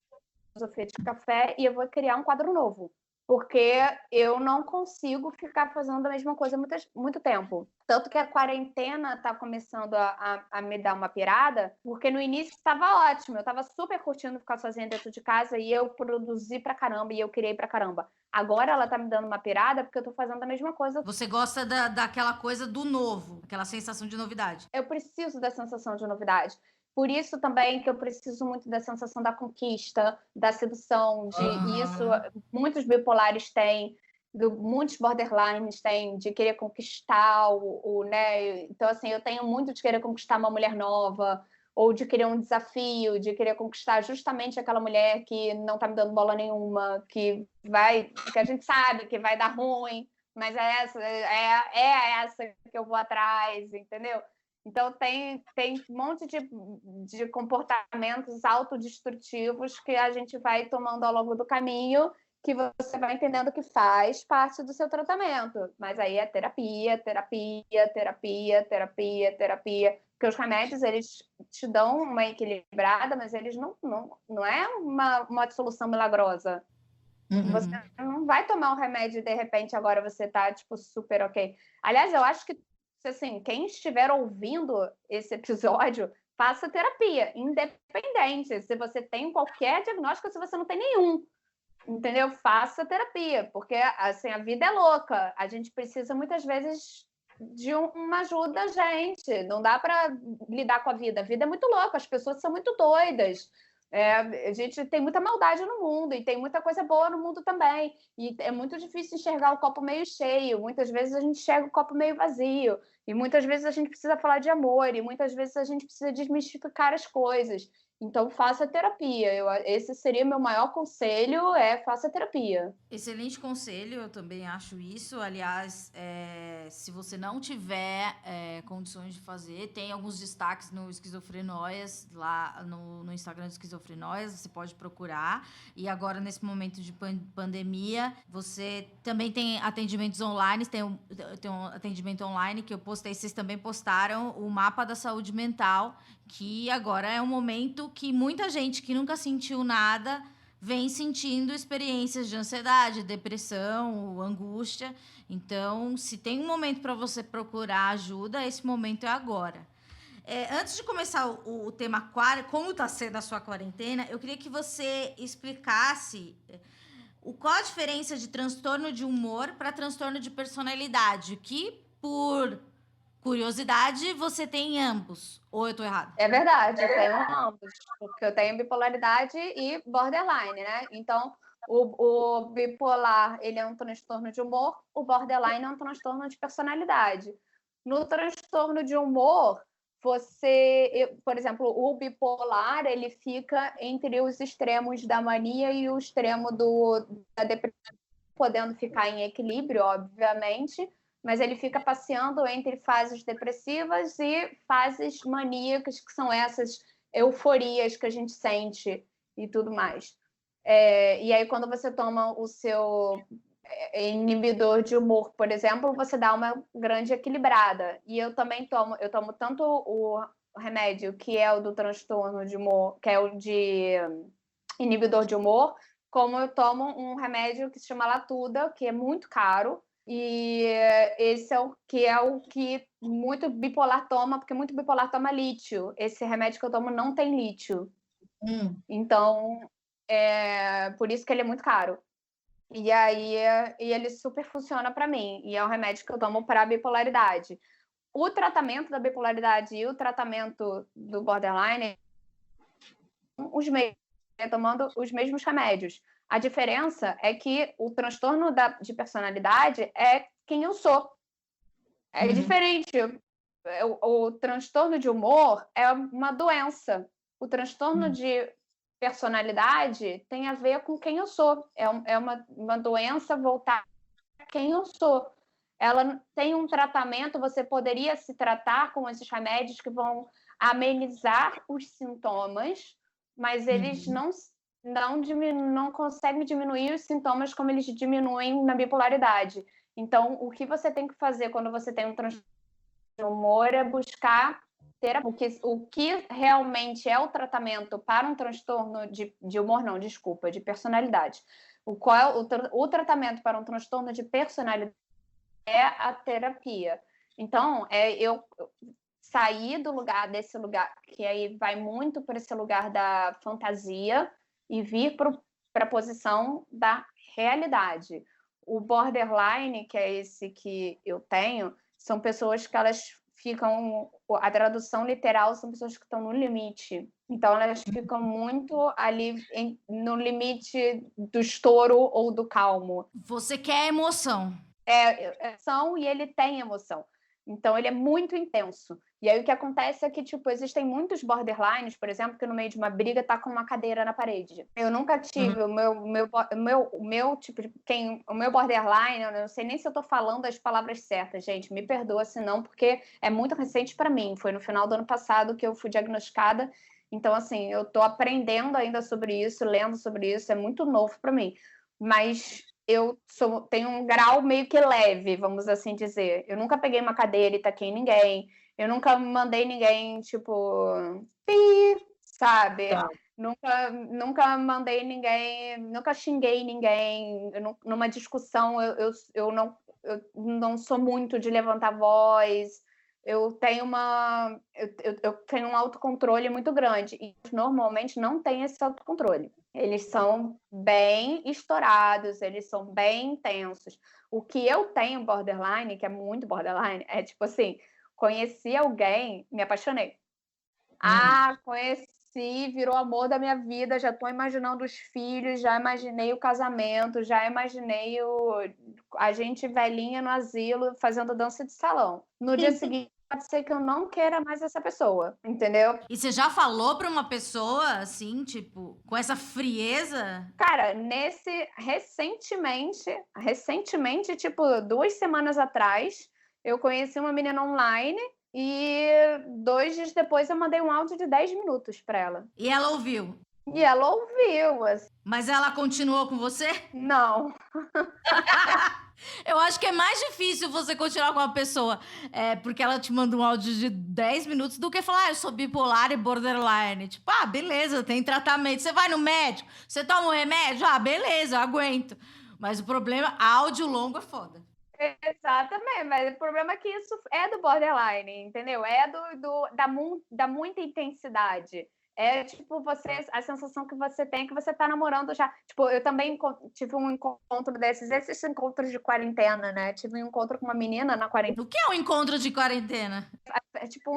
filosofia de café e eu vou criar um quadro novo. Porque eu não consigo ficar fazendo a mesma coisa muito tempo. Tanto que a quarentena está começando a me dar uma pirada, porque no início estava ótimo, eu estava super curtindo ficar sozinha dentro de casa e eu produzi pra caramba e eu criei pra caramba. Agora ela tá me dando uma pirada porque eu tô fazendo a mesma coisa. Você gosta daquela coisa do novo, aquela sensação de novidade. Eu preciso da sensação de novidade. Por isso também que eu preciso muito da sensação da conquista, da sedução, isso muitos bipolares têm, muitos borderlines têm, de querer conquistar né? Então, assim, eu tenho muito de querer conquistar uma mulher nova, ou de querer um desafio, de querer conquistar justamente aquela mulher que não tá me dando bola nenhuma, que a gente sabe que vai dar ruim, mas é essa que eu vou atrás, entendeu? Então, tem um monte de comportamentos autodestrutivos que a gente vai tomando ao longo do caminho, que você vai entendendo que faz parte do seu tratamento. Mas aí é terapia, terapia, terapia, terapia, terapia. Porque os remédios, eles te dão uma equilibrada, mas eles não é uma solução milagrosa. Você não vai tomar um remédio e, de repente, agora você tá, tipo, super ok. Aliás, eu acho que assim, quem estiver ouvindo esse episódio, faça terapia, independente se você tem qualquer diagnóstico ou se você não tem nenhum, entendeu? Faça terapia, porque assim, a vida é louca, a gente precisa muitas vezes de uma ajuda, gente, não dá para lidar com a vida é muito louca, as pessoas são muito doidas. A gente tem muita maldade no mundo e tem muita coisa boa no mundo também. E é muito difícil enxergar o copo meio cheio. Muitas vezes a gente enxerga o copo meio vazio. E muitas vezes a gente precisa falar de amor. E muitas vezes a gente precisa desmistificar as coisas. Então, faça terapia. Esse seria meu maior conselho, faça terapia. Excelente conselho, eu também acho isso. Aliás, se você não tiver condições de fazer, tem alguns destaques no Esquizofrenóias, lá no Instagram do Esquizofrenóias, você pode procurar. E agora, nesse momento de pandemia, você também tem atendimentos online, tem um atendimento online que eu postei, vocês também postaram, o Mapa da Saúde Mental, que agora é um momento que muita gente que nunca sentiu nada vem sentindo experiências de ansiedade, depressão, angústia. Então, se tem um momento para você procurar ajuda, esse momento é agora. Antes de começar o tema como está sendo a sua quarentena, eu queria que você explicasse qual a diferença de transtorno de humor para transtorno de personalidade, que por curiosidade, você tem ambos. Ou eu tô errada? É verdade, eu tenho ambos. Porque eu tenho bipolaridade e borderline, né? Então, o bipolar, ele é um transtorno de humor, o borderline é um transtorno de personalidade. No transtorno de humor, por exemplo, o bipolar, ele fica entre os extremos da mania e o extremo da depressão, podendo ficar em equilíbrio, obviamente, mas ele fica passeando entre fases depressivas e fases maníacas, que são essas euforias que a gente sente e tudo mais. E aí, quando você toma o seu inibidor de humor, por exemplo, você dá uma grande equilibrada. E eu também tomo tanto o remédio, que é o do transtorno de humor, que é o de inibidor de humor, como eu tomo um remédio que se chama Latuda, que é muito caro, e esse é o que muito bipolar toma, porque muito bipolar toma lítio. Esse remédio que eu tomo não tem lítio. Então, por isso que ele é muito caro. E aí ele super funciona para mim. E é um remédio que eu tomo para bipolaridade. O tratamento da bipolaridade e o tratamento do borderline, tomando os mesmos remédios. A diferença é que o transtorno de personalidade é quem eu sou. É diferente. O transtorno de humor é uma doença. O transtorno de personalidade tem a ver com quem eu sou. É uma doença voltada a quem eu sou. Ela tem um tratamento, você poderia se tratar com esses remédios que vão amenizar os sintomas, mas eles não conseguem diminuir os sintomas como eles diminuem na bipolaridade. Então, o que você tem que fazer quando você tem um transtorno de humor é buscar terapia. O que realmente é o tratamento para um transtorno de humor, não, desculpa, de personalidade. Qual é o tratamento para um transtorno de personalidade é a terapia. Então, eu sair desse lugar, que aí vai muito para esse lugar da fantasia e vir para a posição da realidade. O borderline, que é esse que eu tenho, são pessoas que elas ficam... A tradução literal são pessoas que estão no limite. Então, elas ficam muito ali no limite do estouro ou do calmo. Você quer emoção. E ele tem emoção. Então, ele é muito intenso. E aí, o que acontece é que, tipo, existem muitos borderlines, por exemplo, que no meio de uma briga tá com uma cadeira na parede. Eu nunca tive o meu tipo de... O meu borderline, eu não sei nem se eu tô falando as palavras certas, gente. Me perdoa se não, porque é muito recente para mim. Foi no final do ano passado que eu fui diagnosticada. Então, assim, eu tô aprendendo ainda sobre isso, lendo sobre isso. É muito novo para mim. Mas... tenho um grau meio que leve, vamos assim dizer. Eu nunca peguei uma cadeira e taquei ninguém. Eu nunca mandei ninguém, tipo... sabe? Tá. Nunca mandei ninguém... Nunca xinguei ninguém. Numa discussão, eu não sou muito de levantar voz. Eu tenho eu tenho um autocontrole muito grande. E normalmente não tem esse autocontrole. Eles são bem estourados, eles são bem intensos. O que eu tenho borderline, que é muito borderline, é tipo assim, conheci alguém, me apaixonei. Conheci, virou amor da minha vida, já estou imaginando os filhos, já imaginei o casamento, já imaginei a gente velhinha no asilo fazendo dança de salão. No dia seguinte, pode ser que eu não queira mais essa pessoa, entendeu? E você já falou pra uma pessoa, assim, tipo, com essa frieza? Cara, recentemente, tipo, 2 semanas atrás, eu conheci uma menina online e 2 dias depois eu mandei um áudio de 10 minutos pra ela. E ela ouviu? E ela ouviu, assim. Mas ela continuou com você? Não. Eu acho que é mais difícil você continuar com uma pessoa porque ela te manda um áudio de 10 minutos do que falar, eu sou bipolar e borderline. Tipo, beleza, tem tratamento. Você vai no médico, você toma um remédio? Beleza, eu aguento. Mas o problema, áudio longo é foda. Exatamente, mas o problema é que isso é do borderline, entendeu? É da muita intensidade. É tipo a sensação que você tem que você tá namorando já. Tipo, eu também tive um encontro esses encontros de quarentena, né? Tive um encontro com uma menina na quarentena. O que é um encontro de quarentena? É tipo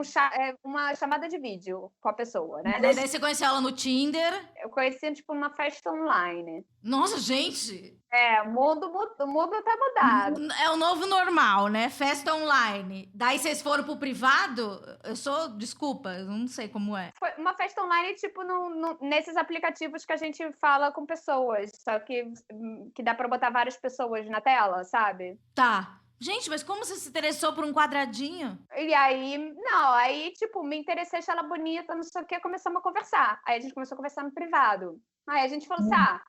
uma chamada de vídeo com a pessoa, né? Daí você conheceu ela no Tinder? Eu conheci, tipo, numa festa online. Nossa, gente! O mundo tá mudado. É o novo normal, né? Festa online. Daí vocês foram pro privado? Desculpa, eu não sei como é. Foi uma festa online, tipo, nesses aplicativos que a gente fala com pessoas, só que dá pra botar várias pessoas na tela, sabe? Tá. Gente, mas como você se interessou por um quadradinho? E aí, tipo, me interessei, achei ela bonita, não sei o que, começamos a conversar. Aí a gente começou a conversar no privado. Aí a gente falou assim,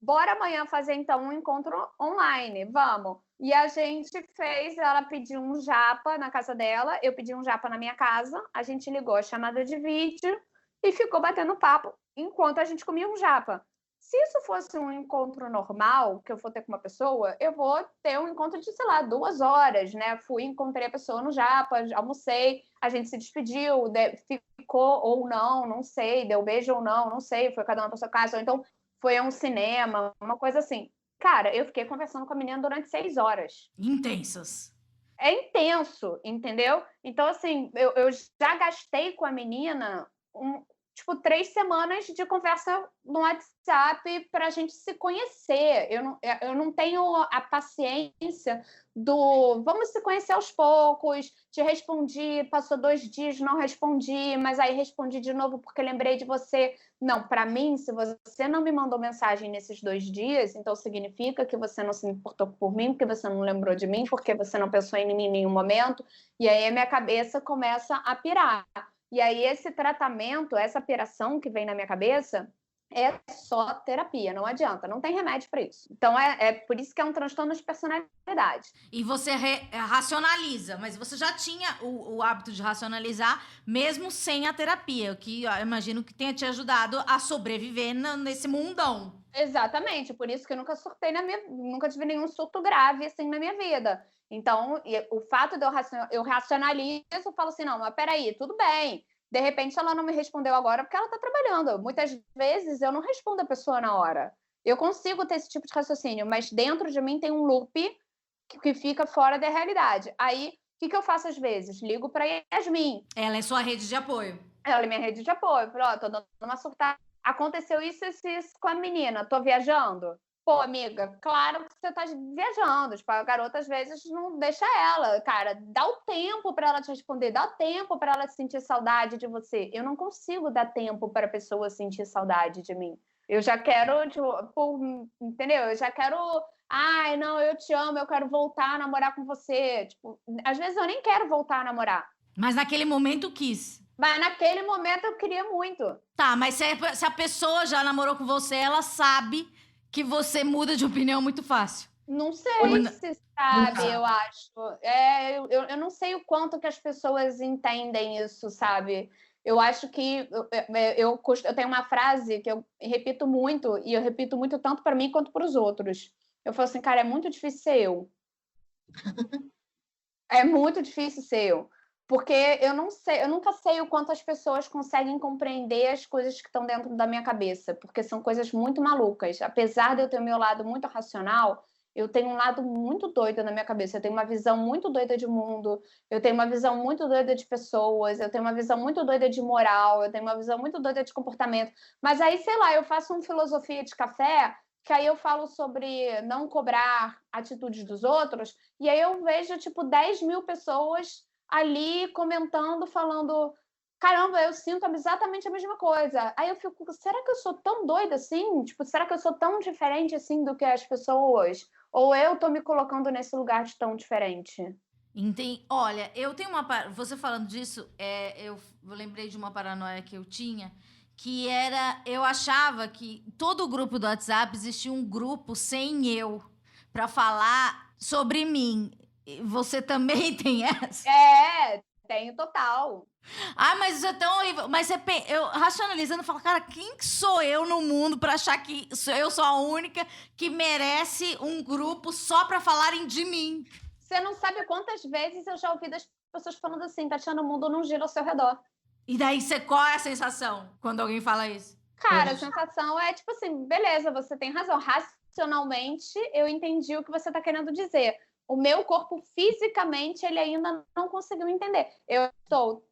bora amanhã fazer, então, um encontro online, vamos. E a gente fez, ela pediu um japa na casa dela, eu pedi um japa na minha casa, a gente ligou a chamada de vídeo e ficou batendo papo enquanto a gente comia um japa. Se isso fosse um encontro normal, que eu for ter com uma pessoa, eu vou ter um encontro de, sei lá, 2 horas, né? Fui, encontrei a pessoa no japa, almocei, a gente se despediu, ficou ou não sei, deu beijo ou não sei, foi cada uma para sua casa, ou então foi a um cinema, uma coisa assim. Cara, eu fiquei conversando com a menina durante 6 horas. Intensas. É intenso, entendeu? Então, assim, eu já gastei com a menina tipo, 3 semanas de conversa no WhatsApp para a gente se conhecer. Eu não tenho a paciência do vamos se conhecer aos poucos, te respondi, passou 2 dias, não respondi, mas aí respondi de novo porque lembrei de você. Não, para mim, se você não me mandou mensagem nesses 2 dias, então significa que você não se importou por mim, porque você não lembrou de mim, porque você não pensou em mim em nenhum momento. E aí a minha cabeça começa a pirar. E aí esse tratamento, essa piração que vem na minha cabeça, é só terapia, não adianta, não tem remédio para isso. Então é por isso que é um transtorno de personalidade. E você racionaliza, mas você já tinha o hábito de racionalizar mesmo sem a terapia, o que eu imagino que tenha te ajudado a sobreviver nesse mundão. Exatamente, por isso que eu nunca surtei nunca tive nenhum surto grave assim na minha vida. Então, o fato de eu racionalizo, eu falo assim, não, mas peraí, tudo bem. De repente ela não me respondeu agora porque ela está trabalhando. Muitas vezes eu não respondo a pessoa na hora. Eu consigo ter esse tipo de raciocínio, mas dentro de mim tem um loop que fica fora da realidade. Aí, o que eu faço às vezes? Ligo para Yasmin. Ela é sua rede de apoio. Ela é minha rede de apoio. Eu falo, tô dando uma surtada. Aconteceu isso com a menina. Tô viajando. Pô, amiga, claro que você tá viajando. Tipo, a garota às vezes não deixa ela. Cara, dá o tempo para ela te responder, dá o tempo para ela sentir saudade de você. Eu não consigo dar tempo para a pessoa sentir saudade de mim. Eu já quero, tipo, entendeu? Eu já quero, ai, não, eu te amo, eu quero voltar a namorar com você. Tipo, às vezes eu nem quero voltar a namorar. Mas naquele momento quis. Mas naquele momento eu queria muito. Tá, mas se a pessoa já namorou com você, ela sabe que você muda de opinião muito fácil. Não sei se sabe, eu acho. Eu não sei o quanto que as pessoas entendem isso, sabe? Eu acho que eu tenho uma frase que eu repito muito, e eu repito muito tanto para mim quanto para os outros. Eu falo assim, cara, é muito difícil ser eu. É muito difícil ser eu. Porque eu nunca sei o quanto as pessoas conseguem compreender as coisas que estão dentro da minha cabeça, porque são coisas muito malucas. Apesar de eu ter o meu lado muito racional, eu tenho um lado muito doido na minha cabeça. Eu tenho uma visão muito doida de mundo, eu tenho uma visão muito doida de pessoas, eu tenho uma visão muito doida de moral, eu tenho uma visão muito doida de comportamento. Mas aí, sei lá, eu faço uma filosofia de café, que aí eu falo sobre não cobrar atitudes dos outros, e aí eu vejo, tipo, 10 mil pessoas ali comentando, falando, caramba, eu sinto exatamente a mesma coisa. Aí eu fico, será que eu sou tão doida assim? Tipo, será que eu sou tão diferente assim do que as pessoas? Ou eu tô me colocando nesse lugar de tão diferente? Entendi. Olha, eu tenho você falando disso, eu lembrei de uma paranoia que eu tinha, que era, eu achava que todo o grupo do WhatsApp existia um grupo sem eu, para falar sobre mim. Você também tem essa? Tenho total. Ah, mas isso é tão horrível. Mas eu racionalizando, falo, cara, quem que sou eu no mundo pra achar que eu sou a única que merece um grupo só pra falarem de mim? Você não sabe quantas vezes eu já ouvi das pessoas falando assim, Tatiana, o mundo não gira ao seu redor. E daí, qual é a sensação quando alguém fala isso? Cara, a sensação é tipo assim, beleza, você tem razão. Racionalmente, eu entendi o que você tá querendo dizer. O meu corpo, fisicamente, ele ainda não conseguiu entender. Eu estou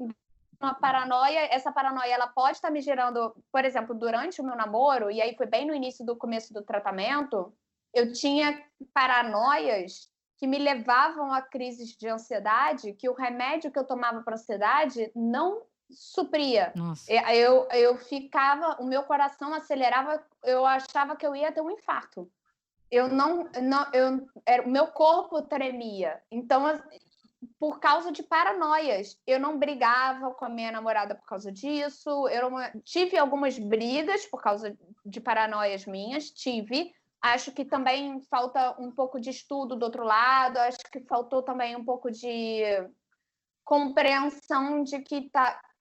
uma paranoia, essa paranoia ela pode estar me gerando, por exemplo, durante o meu namoro, e aí foi bem no início do começo do tratamento, eu tinha paranoias que me levavam a crises de ansiedade, que o remédio que eu tomava para ansiedade não supria. Nossa. Eu ficava, o meu coração acelerava, eu achava que eu ia ter um infarto. O meu corpo tremia. Então, por causa de paranoias, eu não brigava com a minha namorada por causa disso. Tive algumas brigas por causa de paranoias minhas, Acho que também falta um pouco de estudo do outro lado, acho que faltou também um pouco de compreensão de que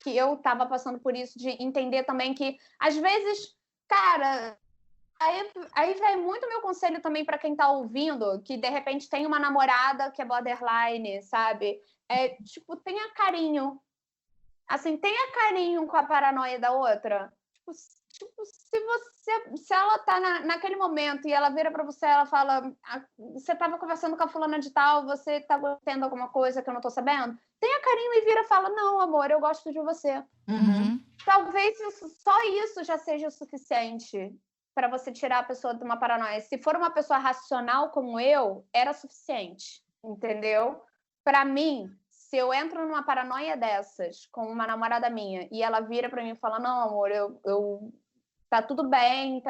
eu estava passando por isso, de entender também que, às vezes, cara, aí vai muito meu conselho também para quem está ouvindo, que de repente tem uma namorada que é borderline, sabe? Tipo, tenha carinho. Assim, tenha carinho com a paranoia da outra. Tipo, se ela tá naquele momento e ela vira para você, ela fala, você estava conversando com a fulana de tal, você tá tendo alguma coisa que eu não tô sabendo? Tenha carinho e vira e fala, não, amor, eu gosto de você. Uhum. Talvez só isso já seja o suficiente para você tirar a pessoa de uma paranoia. Se for uma pessoa racional como eu, era suficiente, entendeu? Para mim, se eu entro numa paranoia dessas com uma namorada minha e ela vira para mim e fala: não, amor, tá tudo bem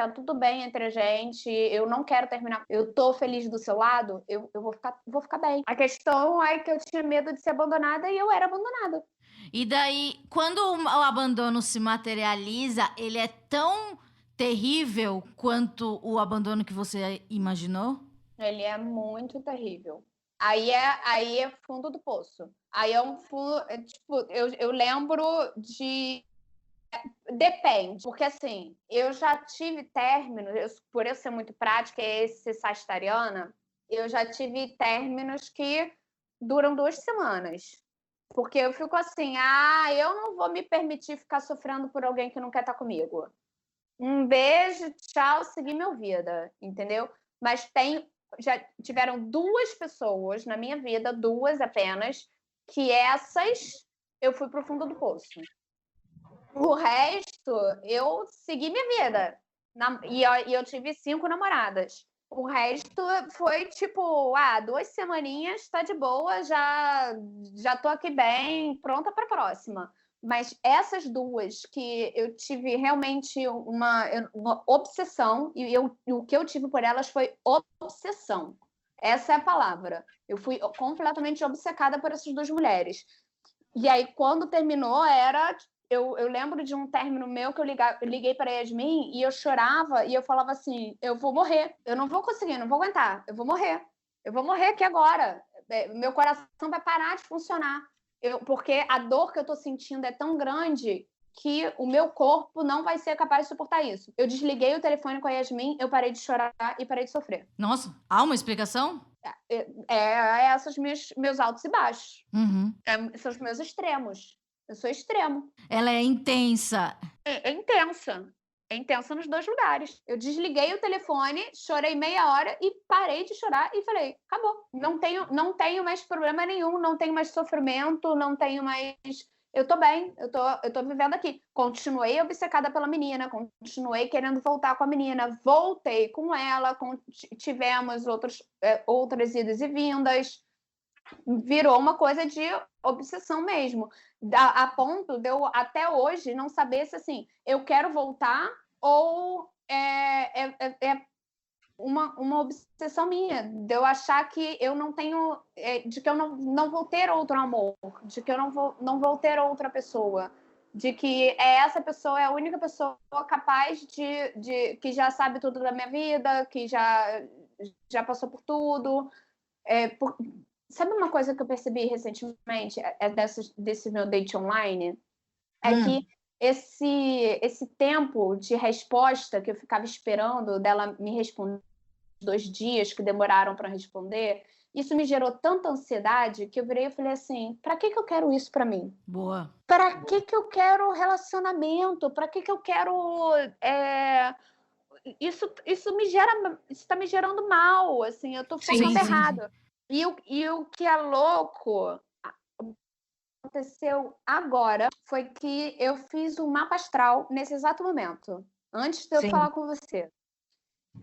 entre a gente, eu não quero terminar, eu tô feliz do seu lado, eu vou ficar bem. A questão é que eu tinha medo de ser abandonada e eu era abandonada. E daí, quando o abandono se materializa, ele é tão terrível quanto o abandono que você imaginou? Ele é muito terrível. Aí é fundo do poço. Aí é um fundo. Tipo, eu lembro de. Depende, porque assim, eu já tive términos, por eu ser muito prática e ser sagitariana, eu já tive términos que duram 2 semanas. Porque eu fico assim, eu não vou me permitir ficar sofrendo por alguém que não quer estar comigo. Um beijo, tchau, segui minha vida, entendeu? Mas já tiveram 2 pessoas na minha vida, 2 apenas, que essas eu fui pro fundo do poço. O resto, eu segui minha vida. E eu tive 5 namoradas. O resto foi tipo, 2 semaninhas, tá de boa, já tô aqui bem, pronta pra próxima. Mas essas 2 que eu tive realmente uma obsessão, e o que eu tive por elas foi obsessão. Essa é a palavra. Eu fui completamente obcecada por essas 2 mulheres. E aí, quando terminou, eu lembro de um término meu que eu liguei para Yasmin e eu chorava e eu falava assim: eu vou morrer, eu não vou conseguir, não vou aguentar, eu vou morrer aqui agora. Meu coração vai parar de funcionar. Porque a dor que eu tô sentindo é tão grande que o meu corpo não vai ser capaz de suportar isso. Eu desliguei o telefone com a Yasmin, eu parei de chorar e parei de sofrer. Nossa, há uma explicação? Esses meus altos e baixos. Uhum. São os meus extremos. Eu sou extremo. Ela é intensa. É intensa. É intensa nos 2 lugares. Eu desliguei o telefone, chorei meia hora e parei de chorar e falei: acabou. Não tenho mais problema nenhum, não tenho mais sofrimento, não tenho mais. Eu tô bem, eu tô vivendo aqui. Continuei obcecada pela menina, continuei querendo voltar com a menina, voltei com ela, tivemos outras idas e vindas. Virou uma coisa de obsessão mesmo, a ponto de eu até hoje não saber se assim, eu quero voltar ou é uma obsessão minha, de eu achar que eu não tenho, de que eu não vou ter outro amor, de que eu não vou ter outra pessoa, de que essa pessoa é a única pessoa capaz de que já sabe tudo da minha vida, que já passou por tudo. Sabe uma coisa que eu percebi recentemente, desse meu date online? É que esse tempo de resposta que eu ficava esperando dela me responder 2 dias que demoraram para responder, isso me gerou tanta ansiedade que eu virei e falei assim: para que eu quero isso para mim? Boa. Para que eu quero relacionamento? Para que eu quero. Isso está me gerando mal, assim, eu estou focando errado. E o que é louco aconteceu agora foi que eu fiz um mapa astral nesse exato momento, antes de eu falar com você.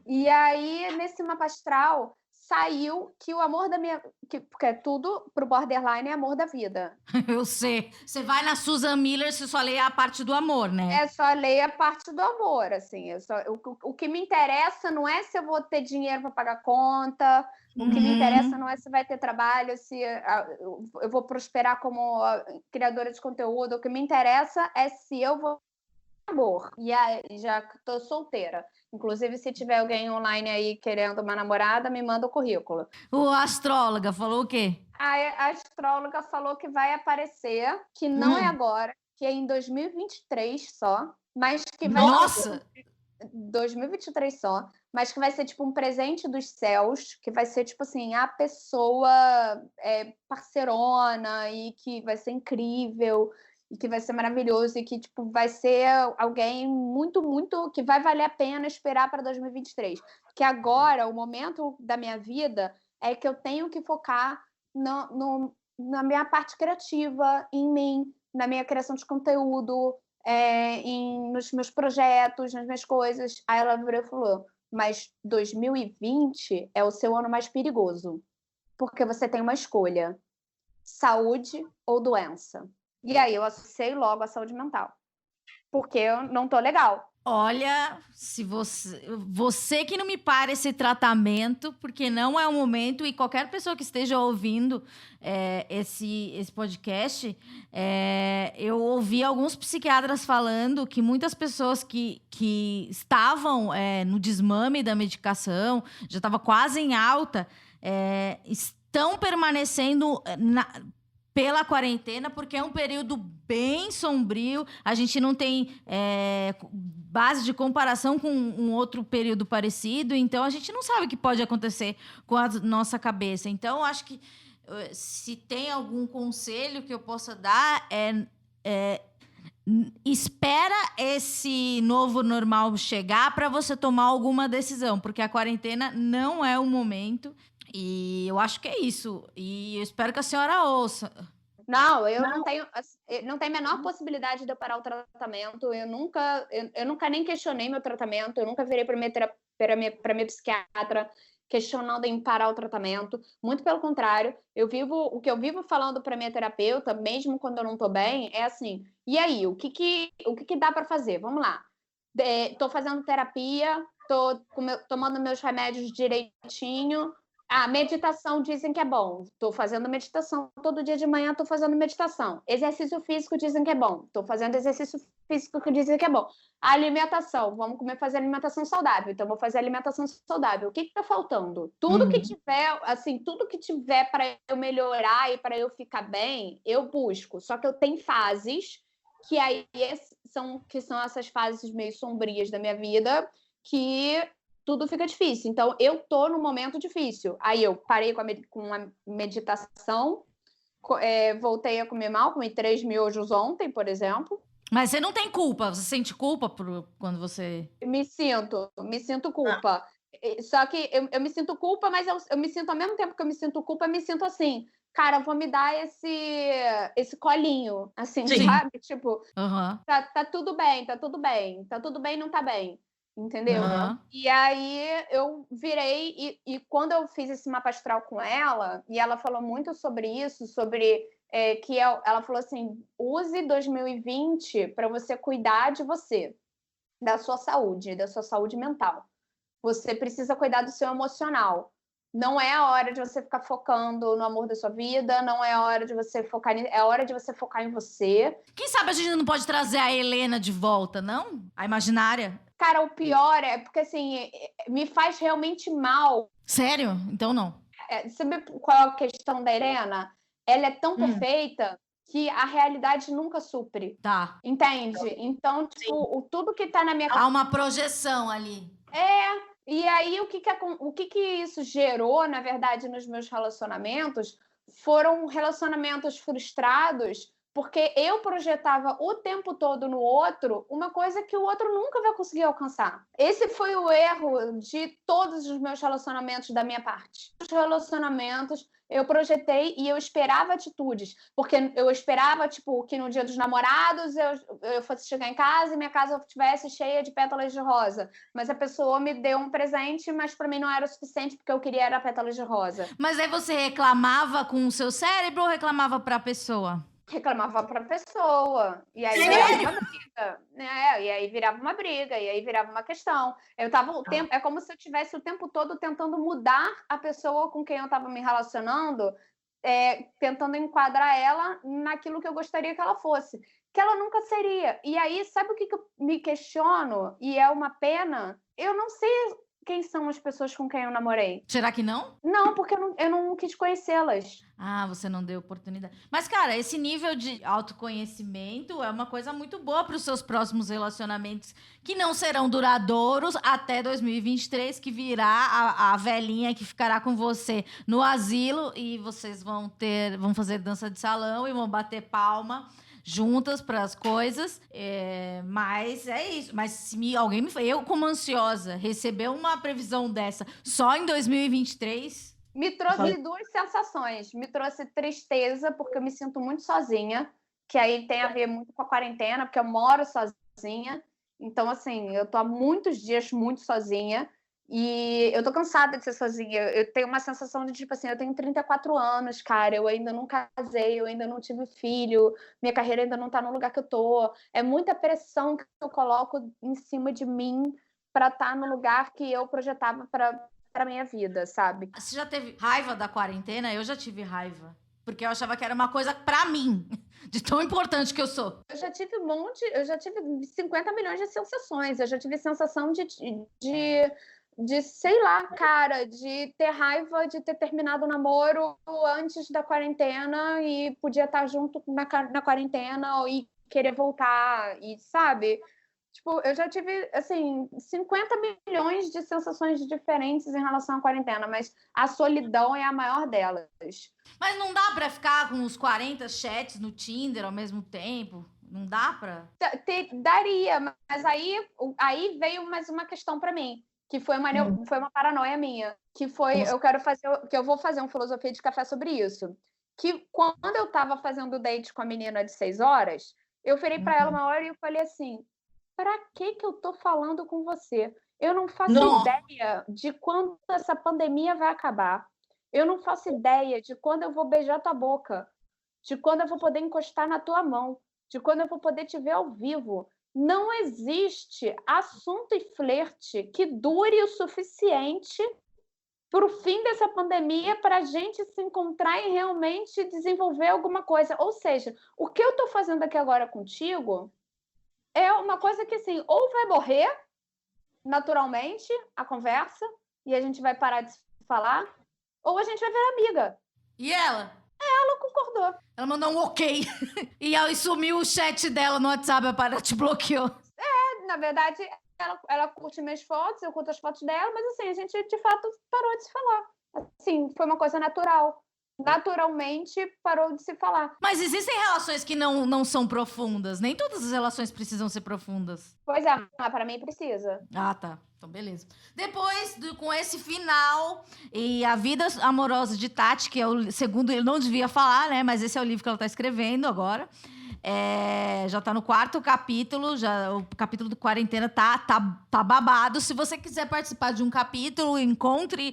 E aí, nesse mapa astral, saiu que o amor da minha... porque tudo pro borderline é amor da vida. Eu sei. Você vai na Susan Miller, você só lê a parte do amor, né? É só ler a parte do amor, assim. O que me interessa não é se eu vou ter dinheiro para pagar conta, o que me interessa não é se vai ter trabalho, se eu vou prosperar como criadora de conteúdo. O que me interessa é se eu vou ter amor. E aí, já estou solteira. Inclusive, se tiver alguém online aí querendo uma namorada, me manda o currículo. O astróloga falou o quê? A astróloga falou que vai aparecer, que não é agora, que é em 2023 só, mas que vai Nossa! ser 2023 só, mas que vai ser tipo um presente dos céus, que vai ser tipo assim, a pessoa parceirona e que vai ser incrível e que vai ser maravilhoso e que tipo vai ser alguém muito, muito que vai valer a pena esperar para 2023. Que agora, o momento da minha vida é que eu tenho que focar na minha parte criativa, em mim, na minha criação de conteúdo, nos meus projetos, nas minhas coisas. Aí ela virou e falou, mas 2020 é o seu ano mais perigoso, porque você tem uma escolha, saúde ou doença. E aí eu associei logo a saúde mental, porque eu não tô legal. Olha, se você que não me para esse tratamento, porque não é o momento, e qualquer pessoa que esteja ouvindo esse podcast, eu ouvi alguns psiquiatras falando que muitas pessoas que estavam no desmame da medicação, já estava quase em alta, estão permanecendo pela quarentena, porque é um período bem sombrio, a gente não tem base de comparação com um outro período parecido, então a gente não sabe o que pode acontecer com a nossa cabeça. Então, acho que se tem algum conselho que eu possa dar, espera esse novo normal chegar para você tomar alguma decisão, porque a quarentena não é o momento. E eu acho que é isso. E eu espero que a senhora ouça. Não, eu não tenho a menor possibilidade de eu parar o tratamento. Eu nunca nem questionei meu tratamento. Eu nunca virei para minha psiquiatra questionando em parar o tratamento. Muito pelo contrário, o que eu vivo falando para minha terapeuta, mesmo quando eu não estou bem, é assim: e aí, o que dá para fazer? Vamos lá. Estou fazendo terapia, estou tomando meus remédios direitinho. Meditação dizem que é bom. Estou fazendo meditação todo dia de manhã, estou fazendo meditação. Exercício físico dizem que é bom. Estou fazendo exercício físico que dizem que é bom. Alimentação, vamos fazer alimentação saudável. Então, vou fazer alimentação saudável. O que está faltando? Tudo que tiver para eu melhorar e para eu ficar bem, eu busco. Só que eu tenho fases que aí são essas fases meio sombrias da minha vida que tudo fica difícil. Então, eu tô num momento difícil. Aí eu parei com a meditação, voltei a comer mal, comi 3 miojos ontem, por exemplo. Mas você não tem culpa? Você sente culpa quando você... Me sinto culpa. Só que eu me sinto culpa, mas eu me sinto, ao mesmo tempo que eu me sinto culpa, eu me sinto assim, cara, vou me dar esse colinho, assim, Sim. sabe? Tipo, Uhum. tá tudo bem, tá tudo bem. Tá tudo bem, não tá bem. Entendeu? Uhum. E aí eu virei, e quando eu fiz esse mapa astral com ela, e ela falou muito sobre isso, sobre ela falou assim, use 2020 para você cuidar de você, da sua saúde mental. Você precisa cuidar do seu emocional. Não é a hora de você ficar focando no amor da sua vida, não é a hora de você focar é a hora de você focar em você. Quem sabe a gente não pode trazer a Helena de volta, não? A imaginária? Cara, o pior é porque, assim, me faz realmente mal. Sério? Então não. Sabe qual é a questão da Helena? Ela é tão perfeita que a realidade nunca supre. Tá. Entende? Então, tipo, tudo que tá na minha... Há uma projeção ali. E aí, o que isso gerou, na verdade, nos meus relacionamentos, foram relacionamentos frustrados, porque eu projetava o tempo todo no outro uma coisa que o outro nunca vai conseguir alcançar. Esse foi o erro de todos os meus relacionamentos da minha parte. Os relacionamentos eu projetei e eu esperava atitudes, porque eu esperava, tipo, que no dia dos namorados eu fosse chegar em casa e minha casa estivesse cheia de pétalas de rosa, mas a pessoa me deu um presente, mas para mim não era o suficiente, porque eu queria era pétalas de rosa. Mas aí você reclamava com o seu cérebro ou reclamava para a pessoa? Reclamava para a pessoa, e aí virava uma briga, né? E aí virava uma briga, e aí virava uma questão. Eu tava é como se eu tivesse o tempo todo tentando mudar a pessoa com quem eu estava me relacionando, tentando enquadrar ela naquilo que eu gostaria que ela fosse, que ela nunca seria. E aí, sabe o que eu me questiono? E é uma pena, eu não sei quem são as pessoas com quem eu namorei. Será que não? Não, porque eu não quis conhecê-las. Ah, você não deu oportunidade. Mas, cara, esse nível de autoconhecimento é uma coisa muito boa para os seus próximos relacionamentos, que não serão duradouros até 2023, que virá a velhinha que ficará com você no asilo e vocês vão fazer dança de salão e vão bater palma juntas para as coisas, mas é isso. Mas se alguém eu como ansiosa receber uma previsão dessa só em 2023, me trouxe duas sensações. Me trouxe tristeza porque eu me sinto muito sozinha que aí tem a ver muito com a quarentena, porque eu moro sozinha. Então, assim, eu tô há muitos dias muito sozinha e eu tô cansada de ser sozinha. Eu tenho uma sensação de, tipo assim, eu tenho 34 anos, cara, eu ainda não casei, eu ainda não tive filho, minha carreira ainda não tá no lugar que eu tô. É muita pressão que eu coloco em cima de mim para estar no lugar que eu projetava para minha vida, sabe? Você já teve raiva da quarentena? Eu já tive raiva. Porque eu achava que era uma coisa pra mim, de tão importante que eu sou. Eu já tive 50 milhões de sensações. Eu já tive sensação sei lá, cara, de ter raiva de ter terminado o namoro antes da quarentena e podia estar junto na quarentena e querer voltar, e sabe? Tipo, eu já tive, assim, 50 milhões de sensações diferentes em relação à quarentena, mas a solidão é a maior delas. Mas não dá pra ficar com uns 40 chats no Tinder ao mesmo tempo? Não dá pra? Daria, mas aí veio mais uma questão para mim, que foi uma paranoia minha, que foi, que eu vou fazer uma filosofia de café sobre isso. Que quando eu estava fazendo o date com a menina de 6 horas, eu virei para ela uma hora e eu falei assim: para que eu tô falando com você? Eu não faço ideia de quando essa pandemia vai acabar. Eu não faço ideia de quando eu vou beijar tua boca, de quando eu vou poder encostar na tua mão, de quando eu vou poder te ver ao vivo. Não existe assunto e flerte que dure o suficiente para o fim dessa pandemia para a gente se encontrar e realmente desenvolver alguma coisa. Ou seja, o que eu estou fazendo aqui agora contigo é uma coisa que, assim, ou vai morrer naturalmente a conversa e a gente vai parar de se falar, ou a gente vai virar amiga. E ela? Ela concordou. Ela mandou um ok. E aí sumiu o chat dela no WhatsApp, ela te bloqueou. Na verdade, ela curte minhas fotos, eu curto as fotos dela, mas assim, a gente de fato parou de se falar. Assim, foi uma coisa natural. Naturalmente parou de se falar. Mas existem relações que não são profundas. Nem todas as relações precisam ser profundas. Pois é, mas para mim precisa. Ah, tá. Então, beleza. Depois, com esse final e a vida amorosa de Tati, que é o segundo, ele não devia falar, né? Mas esse é o livro que ela tá escrevendo agora. Já tá no 4º capítulo, o capítulo de quarentena tá babado. Se você quiser participar de um capítulo, encontre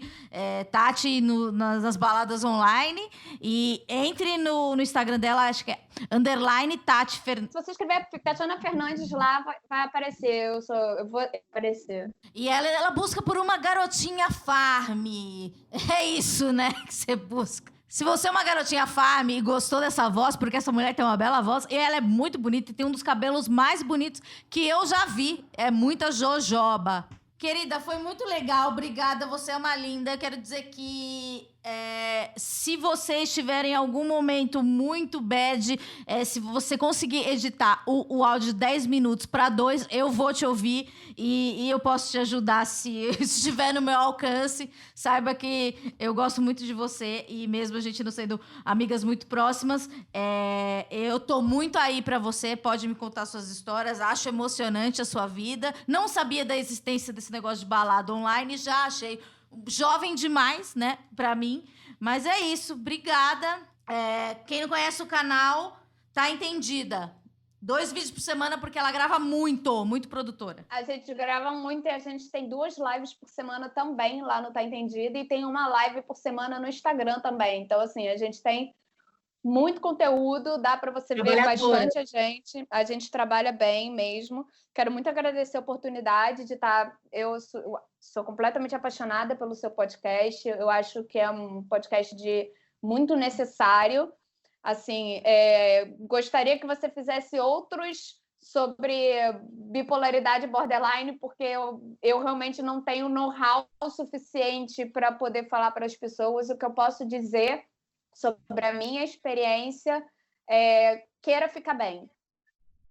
Tati nas baladas online e entre no Instagram dela, acho que é _Tati Fernandes. Se você escrever Tatiana Fernandes lá, vai aparecer. Eu vou aparecer. E ela busca por uma garotinha farm. É isso, né, que você busca. Se você é uma garotinha farm e gostou dessa voz, porque essa mulher tem uma bela voz, e ela é muito bonita e tem um dos cabelos mais bonitos que eu já vi. É muita jojoba. Querida, foi muito legal. Obrigada, você é uma linda. Quero dizer que se você estiver em algum momento muito bad, se você conseguir editar o áudio de 10 minutos para 2, eu vou te ouvir e eu posso te ajudar se estiver no meu alcance. Saiba que eu gosto muito de você e mesmo a gente não sendo amigas muito próximas, eu tô muito aí para você. Pode me contar suas histórias. Acho emocionante a sua vida. Não sabia da existência desse negócio de balada online, já achei jovem demais, né, pra mim. Mas é isso, obrigada. Quem não conhece o canal, tá entendida. 2 vídeos por semana, porque ela grava muito produtora. A gente grava muito e a gente tem 2 lives por semana também lá no Tá Entendido e tem uma live por semana no Instagram também. Então, assim, a gente tem muito conteúdo, dá para você ver bastante a gente trabalha bem mesmo. Quero muito agradecer a oportunidade de estar... Eu sou completamente apaixonada pelo seu podcast, eu acho que é um podcast muito necessário. Assim, gostaria que você fizesse outros sobre bipolaridade borderline, porque eu realmente não tenho know-how suficiente para poder falar para as pessoas. O que eu posso dizer sobre a minha experiência queira ficar bem.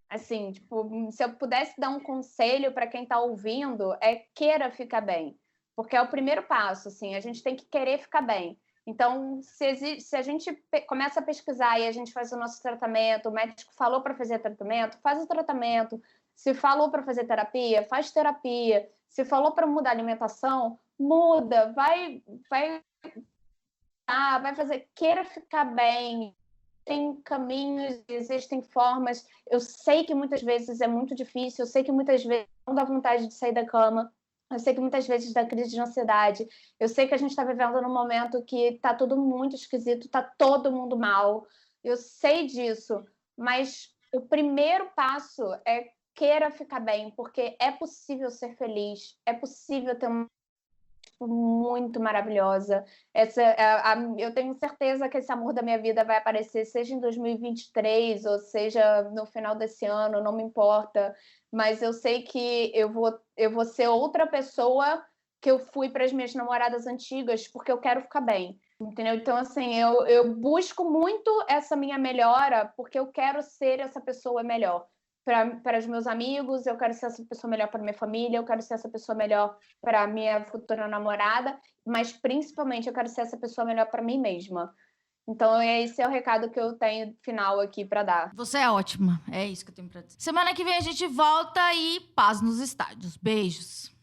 Assim, tipo, se eu pudesse dar um conselho para quem está ouvindo, queira ficar bem. Porque é o primeiro passo, assim, a gente tem que querer ficar bem. Então, se a gente começa a pesquisar e a gente faz o nosso tratamento, o médico falou para fazer tratamento, faz o tratamento. Se falou para fazer terapia, faz terapia. Se falou para mudar a alimentação, muda. Vai fazer, queira ficar bem. existem caminhos, existem formas. Eu sei que muitas vezes é muito difícil, eu sei que muitas vezes não dá vontade de sair da cama, eu sei que muitas vezes dá crise de ansiedade, eu sei que a gente está vivendo num momento que está tudo muito esquisito, está todo mundo mal, eu sei disso, mas o primeiro passo é queira ficar bem, porque é possível ser feliz, é possível ter uma muito maravilhosa. Eu tenho certeza que esse amor da minha vida vai aparecer, seja em 2023 ou seja no final desse ano, não me importa. Mas eu sei que eu vou ser outra pessoa que eu fui para as minhas namoradas antigas, porque eu quero ficar bem. Entendeu? Então, assim, eu busco muito essa minha melhora, porque eu quero ser essa pessoa melhor. Para os meus amigos, eu quero ser essa pessoa melhor para minha família, eu quero ser essa pessoa melhor para minha futura namorada, mas principalmente eu quero ser essa pessoa melhor para mim mesma. Então, esse é o recado que eu tenho final aqui para dar. Você é ótima. É isso que eu tenho pra dizer. Semana que vem a gente volta e paz nos estádios. Beijos.